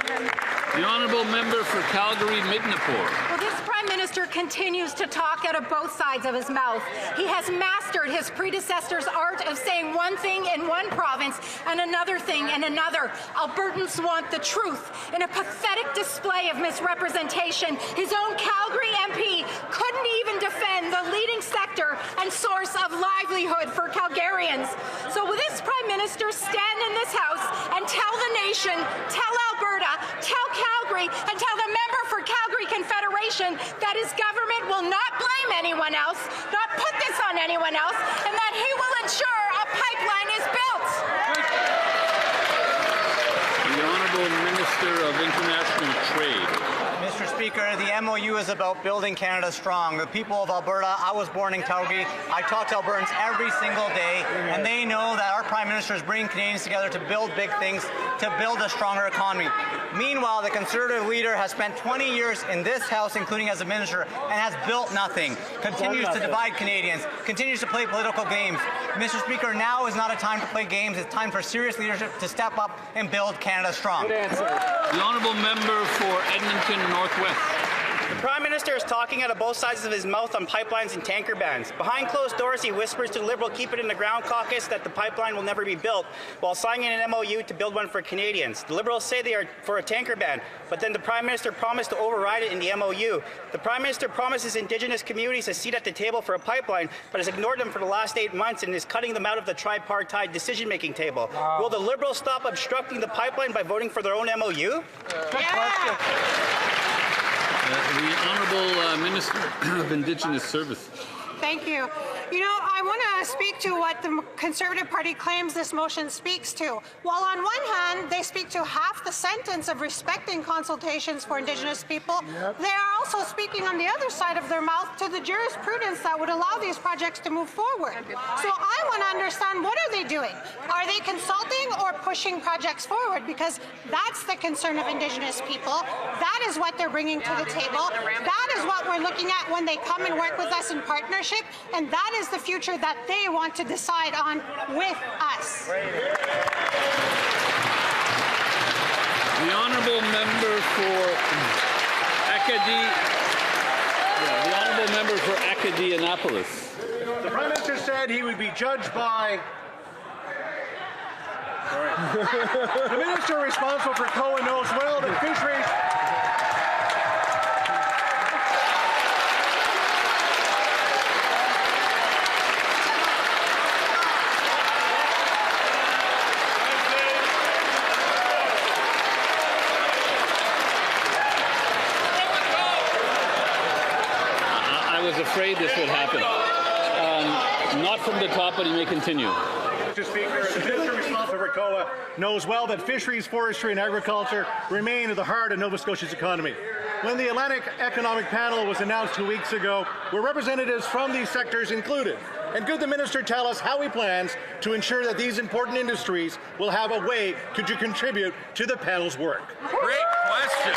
The honourable member for Calgary-Midnapore. Well, this Prime Minister continues to talk out of both sides of his mouth. He has mastered his predecessor's art of saying one thing in one province and another thing in another. Albertans want the truth. In a pathetic display of misrepresentation, his own Calgary MP couldn't even defend the leading sector and source of livelihood for Calgarians. So will this Prime Minister stand in this House and tell the nation, tell Alberta, tell Calgary, and tell the member for Calgary Confederation that his government will not blame anyone else, not put this on anyone else, and that he will ensure a pipeline is built? The Honourable Minister of International Trade. Mr. Speaker, the MOU is about building Canada strong. The people of Alberta, I was born in Calgary. I talk to Albertans every single day, and they know that our Prime Minister is bringing Canadians together to build big things, to build a stronger economy. Meanwhile, the Conservative leader has spent 20 years in this House, including as a minister, and has built nothing, continues to divide Canadians, continues to play political games. Mr. Speaker, now is not a time to play games. It's time for serious leadership to step up and build Canada strong. The honourable member for Edmonton Northwest. The Prime Minister is talking out of both sides of his mouth on pipelines and tanker bans. Behind closed doors, he whispers to the Liberal Keep It in the Ground caucus that the pipeline will never be built, while signing an MOU to build one for Canadians. The Liberals say they are for a tanker ban, but then the Prime Minister promised to override it in the MOU. The Prime Minister promises Indigenous communities a seat at the table for a pipeline, but has ignored them for the last 8 months and is cutting them out of the tripartite decision-making table. Wow. Will the Liberals stop obstructing the pipeline by voting for their own MOU? The Honourable Minister of Indigenous Services. Thank you. You know, I want to speak to what the Conservative Party claims this motion speaks to. While on one hand, they speak to half the sentence of respecting consultations for Indigenous people, they are also speaking on the other side of their mouth to the jurisprudence that would allow these projects to move forward. So I want to understand, what are they doing? Are they consulting or pushing projects forward? Because that's the concern of Indigenous people. That is what they're bringing to the table. That is what we're looking at when they come and work with us in partnership, and that is the future future that they want to decide on with us. The honourable member for Acadianapolis. The Prime Minister said he would be judged by the minister responsible for COA knows well that fisheries. I was afraid this would happen. Not from the top, but he may continue. Mr. Speaker, the minister responsible for COA knows well that fisheries, forestry and agriculture remain at the heart of Nova Scotia's economy. When the Atlantic Economic Panel was announced 2 weeks ago, were representatives from these sectors included? And could the minister tell us how he plans to ensure that these important industries will have a way to contribute to the panel's work? Great question.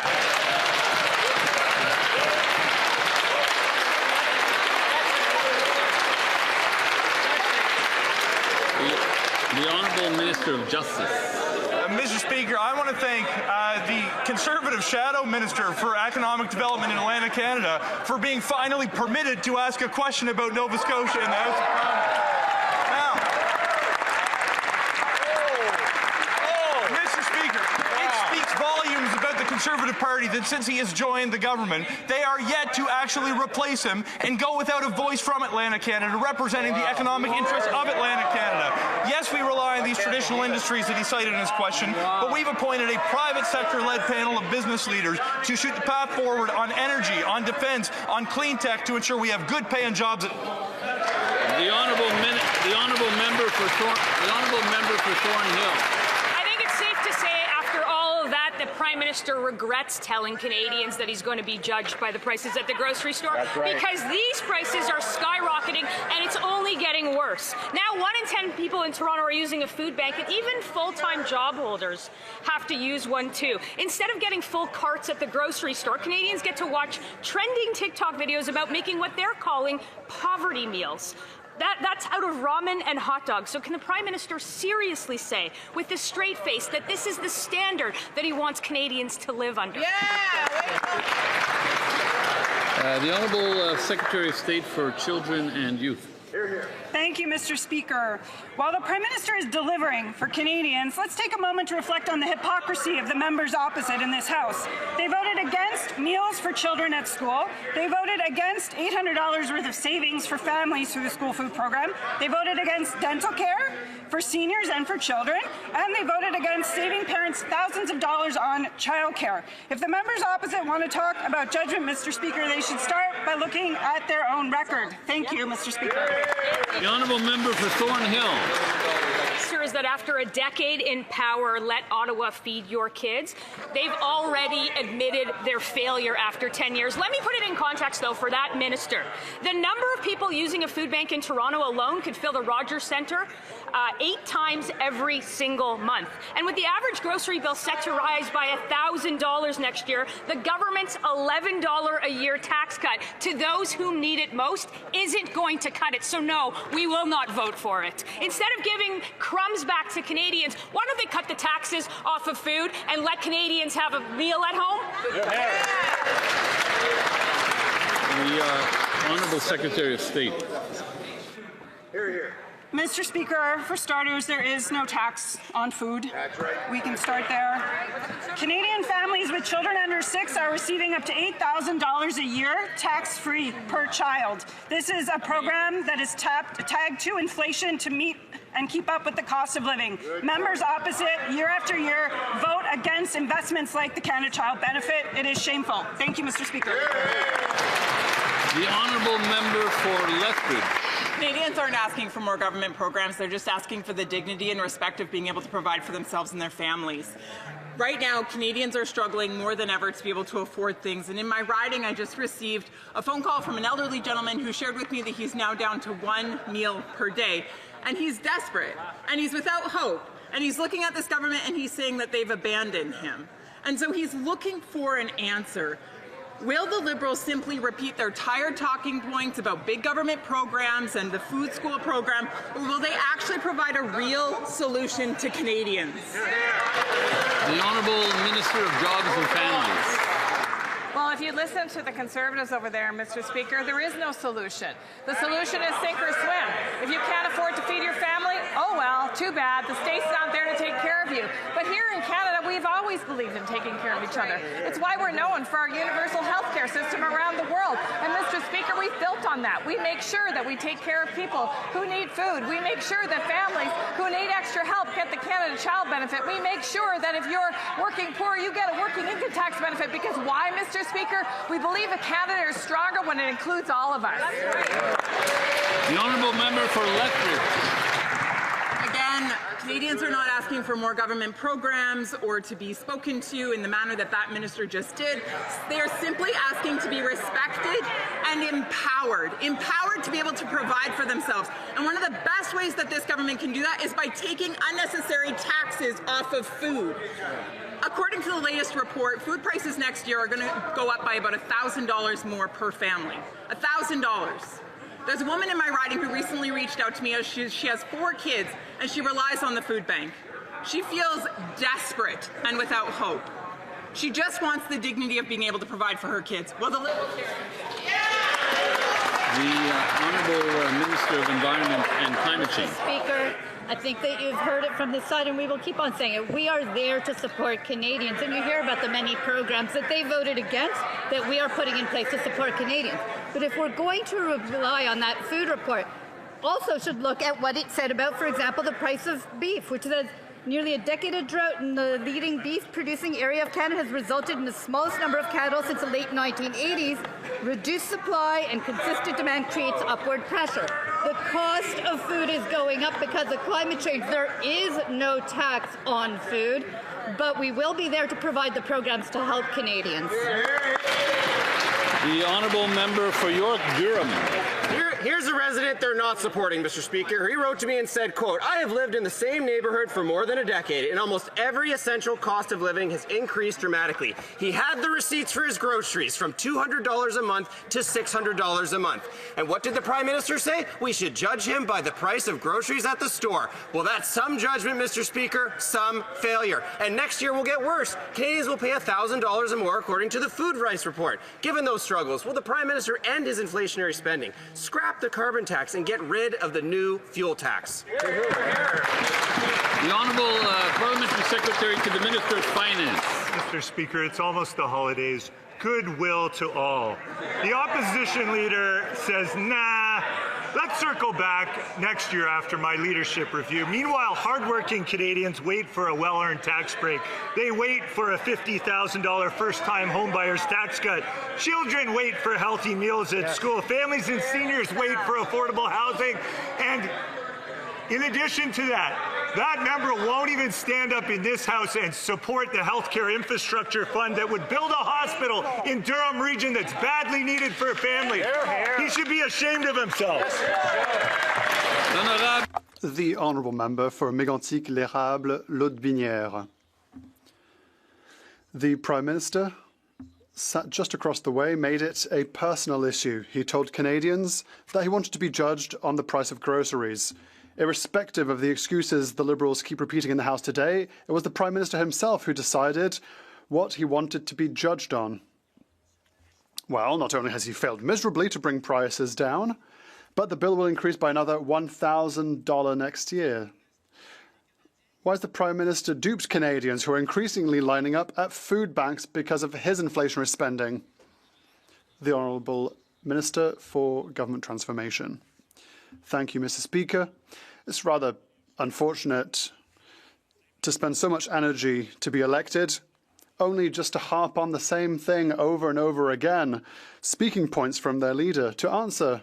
The Honourable Minister of Justice. Mr. Speaker, I want to thank the Conservative Shadow Minister for Economic Development in Atlantic Canada for being finally permitted to ask a question about Nova Scotia in the House of Commons. Now, Mr. Speaker, it speaks volumes about the Conservative Party that since he has joined the government, they are yet to actually replace him and go without a voice from Atlantic Canada representing the economic interests of Atlantic Canada. Yes, we rely on these traditional industries that he cited in his question, but we've appointed a private sector-led panel of business leaders to shoot the path forward on energy, on defence, on clean tech to ensure we have good paying jobs. The honourable member for Thornhill. I think it's safe to say after all of that, the Prime Minister regrets telling Canadians that he's going to be judged by the prices at the grocery store. That's right. Because these prices are skyrocketing and it's only getting worse. Now 1 in 10 people in Toronto are using a food bank, and even full-time job holders have to use one too. Instead of getting full carts at the grocery store, Canadians get to watch trending TikTok videos about making what they're calling poverty meals. That's out of ramen and hot dogs. So can the Prime Minister seriously say, with a straight face, that this is the standard that he wants Canadians to live under? The Honourable Secretary of State for Children and Youth. Thank you, Mr. Speaker. While the Prime Minister is delivering for Canadians, let's take a moment to reflect on the hypocrisy of the members opposite in this House. They voted against meals for children at school. They voted against $800 worth of savings for families through the school food program. They voted against dental care for seniors and for children. And they voted against saving parents thousands of dollars on childcare. If the members opposite want to talk about judgment, Mr. Speaker, they should start by looking at their own record. Thank you, Mr. Speaker. The honourable member for Thornhill. Is that after a decade in power, let Ottawa feed your kids, they've already admitted their failure after 10 years. Let me put it in context, though, for that minister. The number of people using a food bank in Toronto alone could fill the Rogers Centre 8 times every single month. And with the average grocery bill set to rise by $1,000 next year, the government's $11 a year tax cut to those who need it most isn't going to cut it. So no, we will not vote for it. Instead of giving crumbs back to Canadians, why don't they cut the taxes off of food and let Canadians have a meal at home? The Honourable Secretary of State. Mr. Speaker, for starters, there is no tax on food. That's right. We can start there. Canadian families with children under 6 are receiving up to $8,000 a year tax-free per child. This is a program that is tagged to inflation to meet and keep up with the cost of living. Members opposite, year after year, vote against investments like the Canada Child Benefit. It is shameful. Thank you, Mr. Speaker. The honourable member for Lethbridge. Canadians aren't asking for more government programs. They're just asking for the dignity and respect of being able to provide for themselves and their families. Right now, Canadians are struggling more than ever to be able to afford things. And in my riding, I just received a phone call from an elderly gentleman who shared with me that he's now down to 1 meal per day. And he's desperate. And he's without hope. And he's looking at this government and he's saying that they've abandoned him. And so he's looking for an answer. Will the Liberals simply repeat their tired talking points about big government programs and the food school program, or will they actually provide a real solution to Canadians? The Honourable Minister of Jobs and Families. Well, if you listen to the Conservatives over there, Mr. Speaker, there is no solution. The solution is sink or swim. If you can't afford to feed your family, oh well, too bad. The state's not there to take care of you. But here in Canada, we've always believed in taking care of each other. It's why we're known for our universal health care system around the world. And Mr. Speaker, we've built on that. We make sure that we take care of people who need food. We make sure that families who need extra help get the Canada Child Benefit. We make sure that if you're working poor, you get a working income tax benefit. Because why, Mr. Speaker? We believe that Canada is stronger when it includes all of us. The Honourable Member for Lethbridge. Again, Canadians are not asking for more government programs or to be spoken to in the manner that that minister just did. They are simply asking to be respected and empowered to be able to provide for themselves. And one of the best ways that this government can do that is by taking unnecessary taxes off of food. According to the latest report, food prices next year are going to go up by about $1,000 more per family. $1,000. There's a woman in my riding who recently reached out to me. She has 4 kids, and she relies on the food bank. She feels desperate and without hope. She just wants the dignity of being able to provide for her kids. Well, the Liberals here. The Honourable Minister of Environment and Climate Change. Speaker, I think that you've heard it from this side, and we will keep on saying it. We are there to support Canadians, and you hear about the many programs that they voted against that we are putting in place to support Canadians. But if we're going to rely on that food report, also should look at what it said about, for example, the price of beef, which says nearly a decade of drought in the leading beef-producing area of Canada has resulted in the smallest number of cattle since the late 1980s. Reduced supply and consistent demand creates upward pressure. The cost of food is going up because of climate change. There is no tax on food, but we will be there to provide the programs to help Canadians. The Honourable Member for York-Durham. Here's a resident they're not supporting, Mr. Speaker. He wrote to me and said, quote, I have lived in the same neighborhood for more than a decade, and almost every essential cost of living has increased dramatically. He had the receipts for his groceries from $200 a month to $600 a month. And what did the Prime Minister say? We should judge him by the price of groceries at the store. Well, that's some judgment, Mr. Speaker, some failure. And next year will get worse. Canadians will pay $1,000 or more, according to the Food Rights Report. Given those struggles, will the Prime Minister end his inflationary spending, scrap the carbon tax, and get rid of the new fuel tax? The Honourable Parliamentary Secretary to the Minister of Finance. Mr. Speaker, it's almost the holidays. Goodwill to all. The opposition leader says, nah, let's circle back next year after my leadership review. Meanwhile, hardworking Canadians wait for a well-earned tax break. They wait for a $50,000 first-time homebuyer's tax cut. Children wait for healthy meals at school. Families and seniors wait for affordable housing. And in addition to that, that member won't even stand up in this House and support the healthcare infrastructure fund that would build a hospital in Durham region that's badly needed for families. He should be ashamed of himself. The Honourable Member for Mégantic-l'Érable, Lotbinière. The Prime Minister sat just across the way, made it a personal issue. He told Canadians that he wanted to be judged on the price of groceries. Irrespective of the excuses the Liberals keep repeating in the House today, it was the Prime Minister himself who decided what he wanted to be judged on. Well, not only has he failed miserably to bring prices down, but the bill will increase by another $1,000 next year. Why has the Prime Minister duped Canadians who are increasingly lining up at food banks because of his inflationary spending? The Honourable Minister for Government Transformation. Thank you, Mr. Speaker. It's rather unfortunate to spend so much energy to be elected, only just to harp on the same thing over and over again, speaking points from their leader to answer.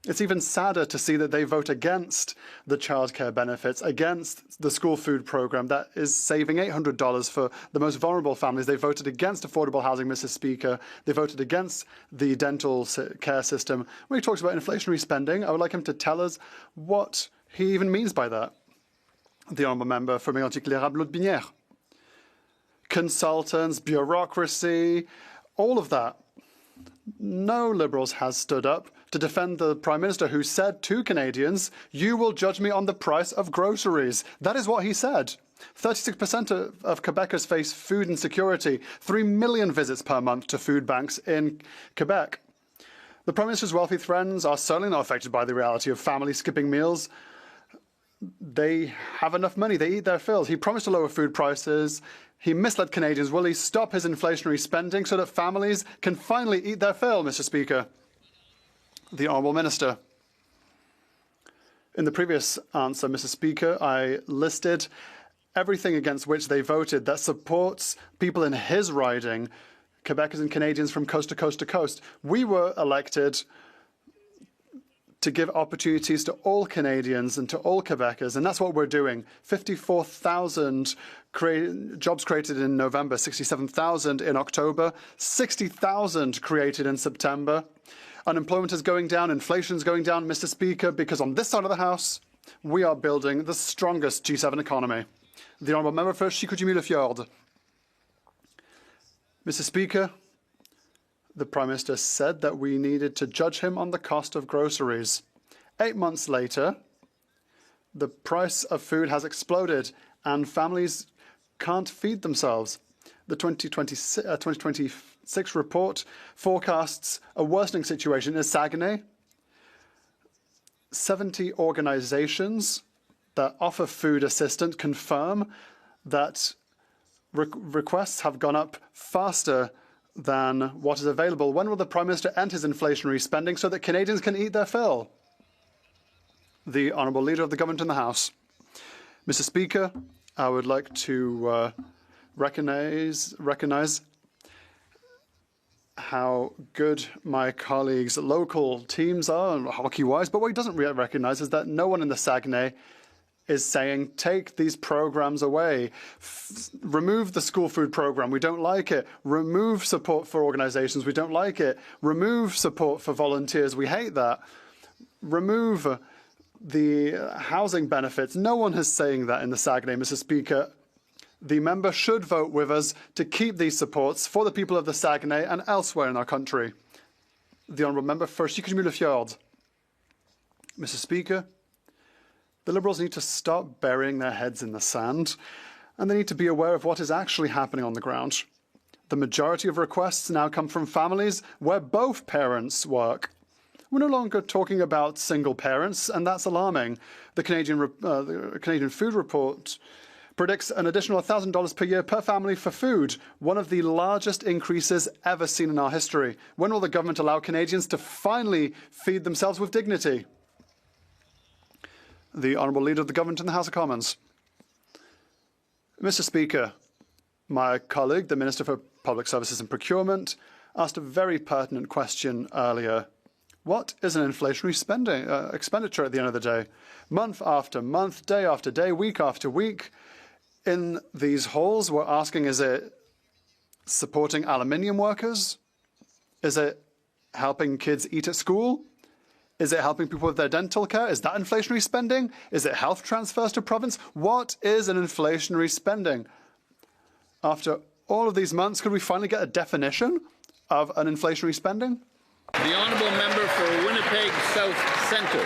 It's even sadder to see that they vote against the childcare benefits, against the school food program that is saving $800 for the most vulnerable families. They voted against affordable housing, Mr. Speaker. They voted against the dental care system. When he talks about inflationary spending, I would like him to tell us what he even means by that. The Honourable Member for Mégantic-l'Érable, Lotbinière. Consultants, bureaucracy, all of that. No Liberals has stood up to defend the Prime Minister who said to Canadians, "You will judge me on the price of groceries." That is what he said. 36% of Quebecers face food insecurity, 3 million visits per month to food banks in Quebec. The Prime Minister's wealthy friends are certainly not affected by the reality of families skipping meals. They have enough money, they eat their fills. He promised to lower food prices. He misled Canadians. Will he stop his inflationary spending so that families can finally eat their fill, Mr. Speaker? The Honourable Minister. In the previous answer, Mr. Speaker, I listed everything against which they voted that supports people in his riding, Quebecers and Canadians from coast to coast to coast. We were elected to give opportunities to all Canadians and to all Quebecers, and that's what we're doing. 54,000 jobs created in November, 67,000 in October, 60,000 created in September. Unemployment is going down, inflation is going down, Mr. Speaker, because on this side of the House, we are building the strongest G7 economy. The Honourable Member for Chicoutimi-Le-Fjord. Mr. Speaker, the Prime Minister said that we needed to judge him on the cost of groceries. 8 months later, the price of food has exploded and families can't feed themselves. The 2026 report forecasts a worsening situation in Saguenay. 70 organizations that offer food assistance confirm that requests have gone up faster than what is available. When will the Prime Minister end his inflationary spending so that Canadians can eat their fill? The Honourable Leader of the Government in the House. Mr. Speaker, I would like to recognise how good my colleagues' local teams are, hockey-wise, but what he doesn't recognise is that no one in the Saguenay is saying, take these programs away. Remove the school food program, we don't like it. Remove support for organizations, we don't like it. Remove support for volunteers, we hate that. Remove the housing benefits. No one is saying that in the Saguenay, Mr. Speaker. The member should vote with us to keep these supports for the people of the Saguenay and elsewhere in our country. The Honourable Member for Chicoutimi-Le-Fjord. Mr. Speaker, the Liberals need to stop burying their heads in the sand, and they need to be aware of what is actually happening on the ground. The majority of requests now come from families where both parents work. We're no longer talking about single parents, and that's alarming. The Canadian Food Report predicts an additional $1,000 per year per family for food, one of the largest increases ever seen in our history. When will the government allow Canadians to finally feed themselves with dignity? The Honourable Leader of the Government in the House of Commons. Mr. Speaker, my colleague, the Minister for Public Services and Procurement, asked a very pertinent question earlier. What is an inflationary expenditure at the end of the day? Month after month, day after day, week after week, in these halls, we're asking, is it supporting aluminium workers? Is it helping kids eat at school? Is it helping people with their dental care? Is that inflationary spending? Is it health transfers to province? What is an inflationary spending? After all of these months, could we finally get a definition of an inflationary spending? The Honourable Member for Winnipeg South Centre.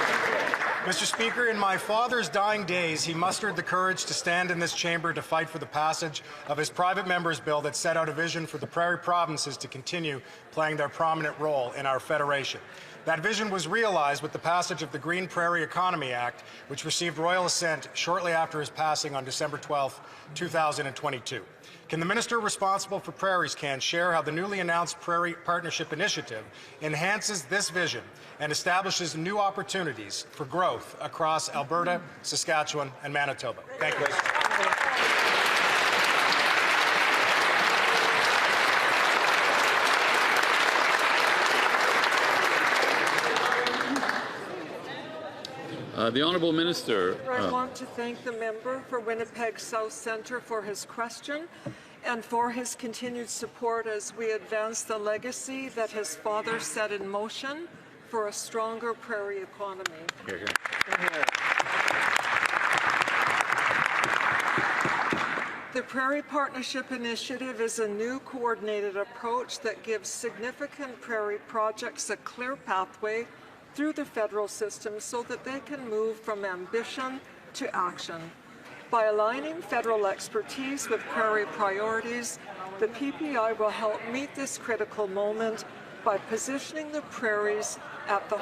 Mr. Speaker, in my father's dying days, he mustered the courage to stand in this chamber to fight for the passage of his private member's bill that set out a vision for the prairie provinces to continue playing their prominent role in our federation. That vision was realized with the passage of the Green Prairie Economy Act, which received royal assent shortly after his passing on December 12, 2022. Can the minister responsible for prairies share how the newly announced Prairie Partnership Initiative enhances this vision and establishes new opportunities for growth across Alberta, Saskatchewan, and Manitoba? Thank you. The Honourable Minister. I want to thank the member for Winnipeg South Centre for his question and for his continued support as we advance the legacy that his father set in motion for a stronger prairie economy. Hear, hear. The Prairie Partnership Initiative is a new coordinated approach that gives significant prairie projects a clear pathway through the federal system so that they can move from ambition to action. By aligning federal expertise with prairie priorities, the PPI will help meet this critical moment by positioning the prairies at the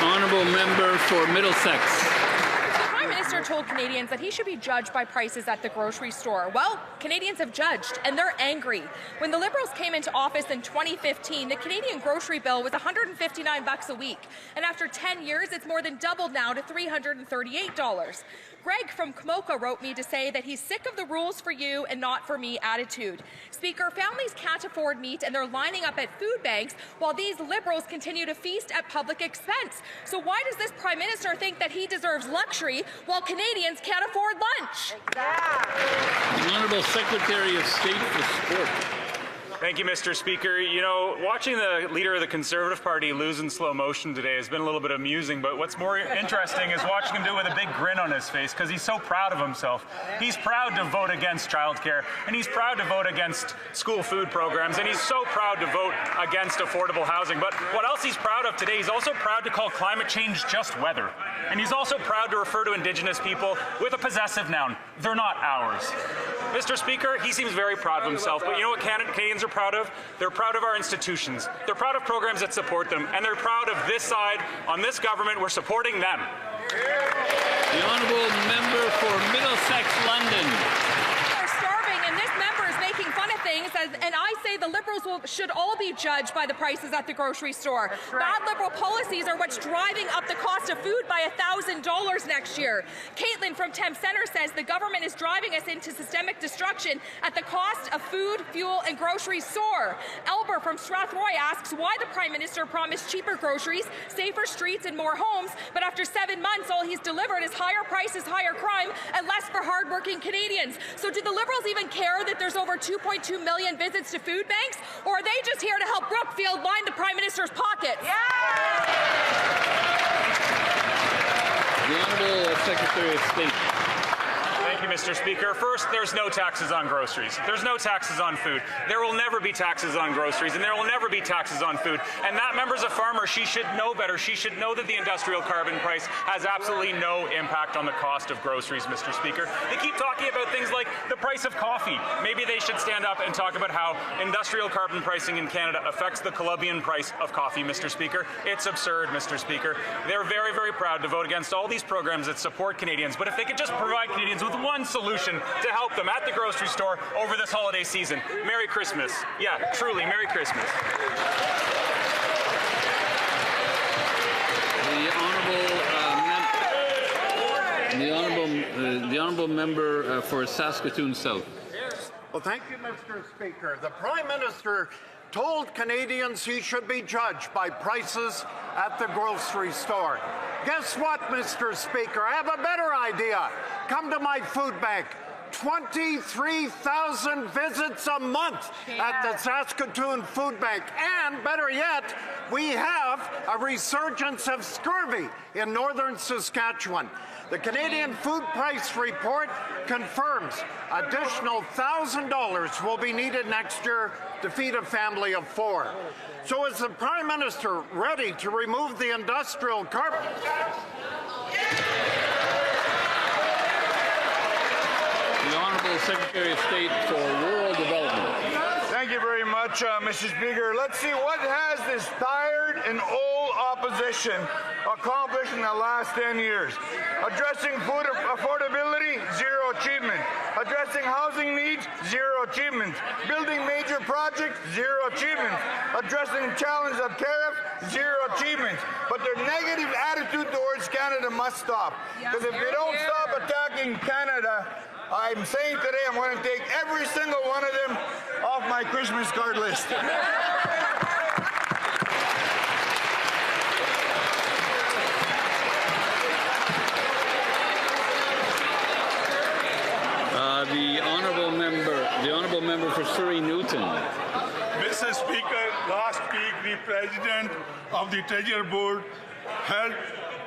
honourable member for Middlesex. The Prime Minister told Canadians that he should be judged by prices at the grocery store. Well, Canadians have judged, and they're angry. When the Liberals came into office in 2015, the Canadian grocery bill was $159 a week. And after 10 years, it's more than doubled now to $338. Greg from Kamoka wrote me to say that he's sick of the rules for you and not for me attitude. Speaker, families can't afford meat and they're lining up at food banks while these Liberals continue to feast at public expense. So why does this Prime Minister think that he deserves luxury while Canadians can't afford lunch? The Honourable Secretary of State for Sport. Thank you, Mr. Speaker. You know, watching the leader of the Conservative Party lose in slow motion today has been a little bit amusing, but what's more interesting is watching him do it with a big grin on his face because he's so proud of himself. He's proud to vote against childcare, and he's proud to vote against school food programs, and he's so proud to vote against affordable housing. But what else he's proud of today, he's also proud to call climate change just weather. And he's also proud to refer to Indigenous people with a possessive noun. They're not ours. Mr. Speaker, he seems very proud of himself, but you know what Canadians are proud of? They're proud of our institutions. They're proud of programs that support them, and they're proud of this side on this government. We're supporting them. The honourable member for Middlesex, London. Are starving, and this member is making fun of things, and I say the Liberals should all be judged by the prices at the grocery store. Bad Liberal policies are what's driving up the cost of food by $1,000 next year. Caitlin from Thames Centre says the government is driving us into systemic destruction at the cost of food, fuel, and groceries soar. Elber from Strathroy asks why the Prime Minister promised cheaper groceries, safer streets, and more homes, but after 7 months, all he's delivered is higher prices, higher crime, and less for hardworking Canadians. So do the Liberals even care that there's over 2.2 million visits to food banks, or are they just here to help Brookfield line the Prime Minister's pockets? The Honourable Secretary of State. Thank you, Mr. Speaker. First, there's no taxes on groceries. There's no taxes on food. There will never be taxes on groceries, and there will never be taxes on food. And that member's a farmer. She should know better. She should know that the industrial carbon price has absolutely no impact on the cost of groceries, Mr. Speaker. They keep talking about things like the price of coffee. Maybe they should stand up and talk about how industrial carbon pricing in Canada affects the Colombian price of coffee, Mr. Speaker. It's absurd, Mr. Speaker. They're very, very proud to vote against all these programs that support Canadians, but if they could just provide Canadians with one solution to help them at the grocery store over this holiday season. Merry Christmas. Yeah, truly, Merry Christmas. The honourable member for Saskatoon South. Well, thank you, Mr. Speaker. The Prime Minister told Canadians he should be judged by prices at the grocery store. Guess what, Mr. Speaker? I have a better idea. Come to my food bank. 23,000 visits a month at the Saskatoon Food Bank. And better yet, we have a resurgence of scurvy in northern Saskatchewan. The Canadian Food Price Report confirms additional $1,000 will be needed next year to feed a family of 4. So is the Prime Minister ready to remove the industrial carbon? The Honourable Secretary of State for Rural Development. Thank you very much, Mr. Speaker. Let's see what has this tired and old opposition accomplished in the last 10 years. Addressing food affordability, zero achievement. Addressing housing needs, zero achievement. Building major projects, zero achievement. Addressing the challenge of tariff, zero achievement. But their negative attitude towards Canada must stop. Because if they don't stop attacking Canada, I'm saying today I'm going to take every single one of them off my Christmas card list. The honourable member for Surrey Newton. Mr. Speaker, last week the President of the Treasury Board held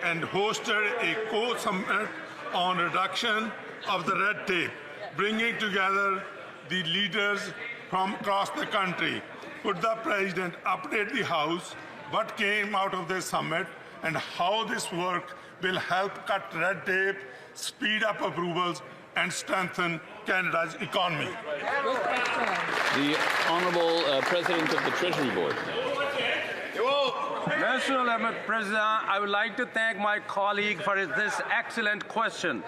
and hosted a co-summit on reduction of the red tape, bringing together the leaders from across the country. Could the President update the House what came out of this summit and how this work will help cut red tape, speed up approvals, and strengthen Canada's economy? The Honourable President of the Treasury Board. Mr. President, I would like to thank my colleague for this excellent question.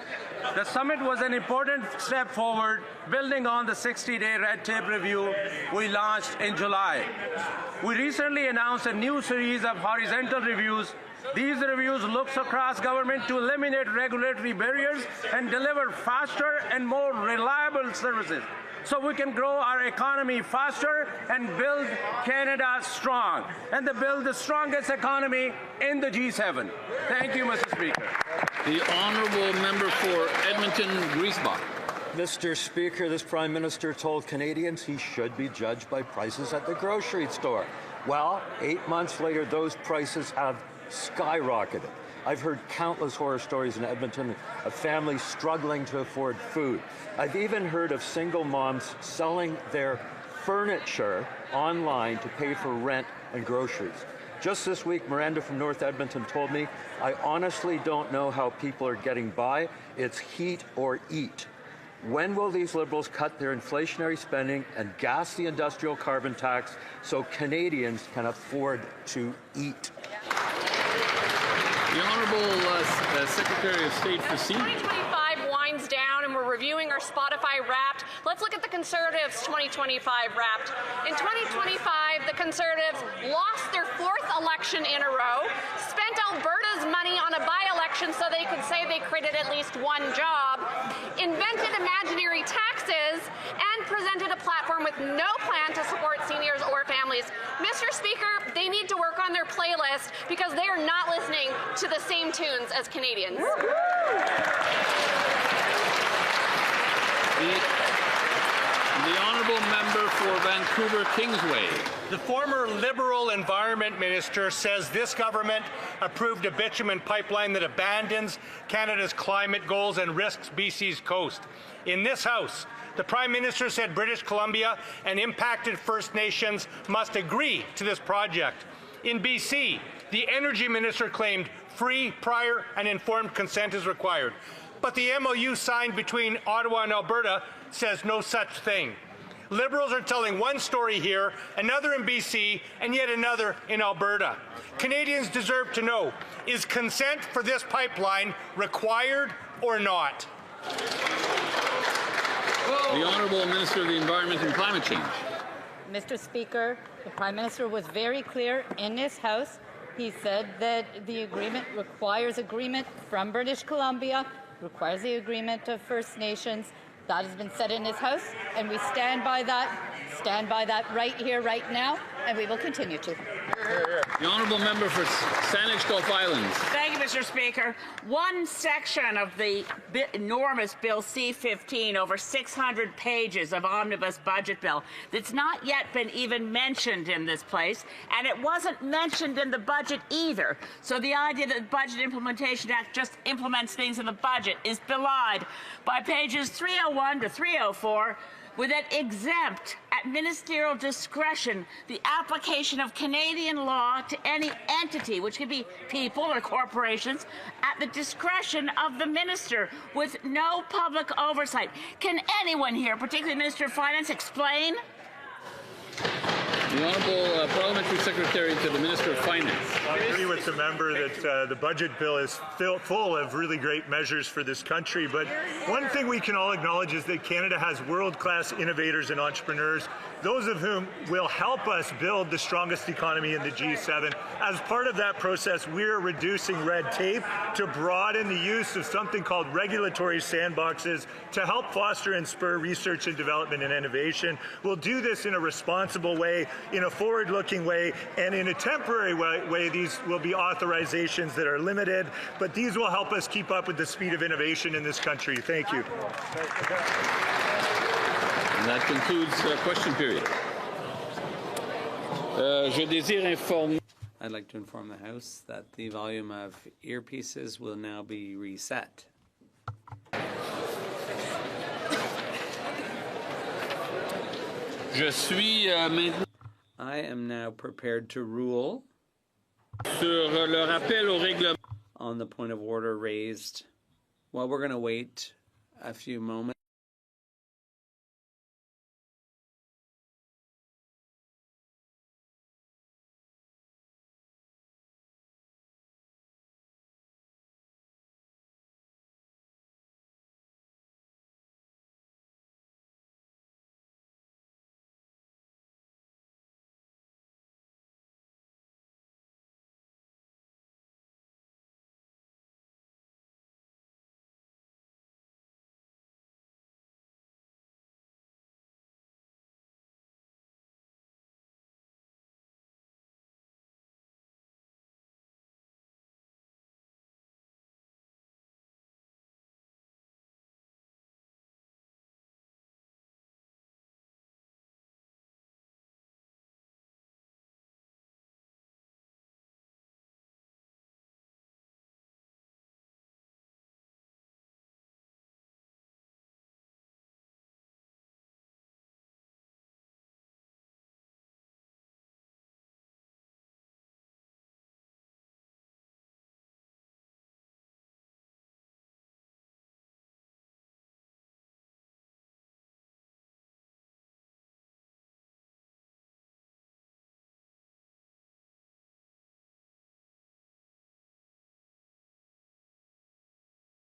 The summit was an important step forward, building on the 60-day red tape review we launched in July. We recently announced a new series of horizontal reviews. These reviews look across government to eliminate regulatory barriers and deliver faster and more reliable services, so we can grow our economy faster and build Canada strong, and to build the strongest economy in the G7. Thank you, Mr. Speaker. The Honourable Member for Edmonton-Griesbach. Mr. Speaker, this Prime Minister told Canadians he should be judged by prices at the grocery store. Well, 8 months later, those prices have skyrocketed. I've heard countless horror stories in Edmonton of families struggling to afford food. I've even heard of single moms selling their furniture online to pay for rent and groceries. Just this week, Miranda from North Edmonton told me, I honestly don't know how people are getting by. It's heat or eat. When will these Liberals cut their inflationary spending and gas the industrial carbon tax so Canadians can afford to eat? The Honourable Secretary of State for Seniors. 2025 winds down and we're reviewing our Spotify Wrapped. Let's look at the Conservatives' 2025 Wrapped. In 2025, the Conservatives lost their 4th election in a row, spent Alberta's money on a by-election so they could say they created at least one job, invented imaginary taxes, and presented a platform with no plan to support seniors or families. Mr. Speaker, they need to work on their playlist because they are not listening to the same tunes as Canadians. The Honourable Member for Vancouver Kingsway. The former Liberal Environment Minister says this government approved a bitumen pipeline that abandons Canada's climate goals and risks BC's coast. In this House, the Prime Minister said British Columbia and impacted First Nations must agree to this project. In BC, the Energy Minister claimed free, prior, and informed consent is required. But the MOU signed between Ottawa and Alberta says no such thing. Liberals are telling one story here, another in BC, and yet another in Alberta. Canadians deserve to know, is consent for this pipeline required or not? The Honourable Minister of the Environment and Climate Change. Mr. Speaker, the Prime Minister was very clear in this House. He said that the agreement requires agreement from British Columbia, requires the agreement of First Nations. That has been said in this House, and we stand by that right here, right now, and we will continue to. The Honourable Member for Saanich Gulf Islands. Thank you, Mr. Speaker. One section of the enormous Bill C-15, over 600 pages of omnibus budget bill, that's not yet been even mentioned in this place, and it wasn't mentioned in the budget either. So the idea that the Budget Implementation Act just implements things in the budget is belied by pages 301 to 304, with it exempt at ministerial discretion the application of Canadian law to any entity, which could be people or corporations, at the discretion of the minister with no public oversight. Can anyone here, particularly the Minister of Finance, explain? The Honourable Parliamentary Secretary to the Minister of Finance. I agree with the member that the budget bill is full of really great measures for this country, but one thing we can all acknowledge is that Canada has world-class innovators and entrepreneurs, those of whom will help us build the strongest economy in the G7. As part of that process, we're reducing red tape to broaden the use of something called regulatory sandboxes to help foster and spur research and development and innovation. We'll do this in a responsible way, in a forward-looking way, and in a temporary way. These will be authorizations that are limited, but these will help us keep up with the speed of innovation in this country. Thank you. And that concludes question period. Je désire informer I'd like to inform the House that the volume of earpieces will now be reset. Je suis maintenant I am now prepared to rule sur le rappel au règlement. on the point of order raised. Well, we're going to wait a few moments.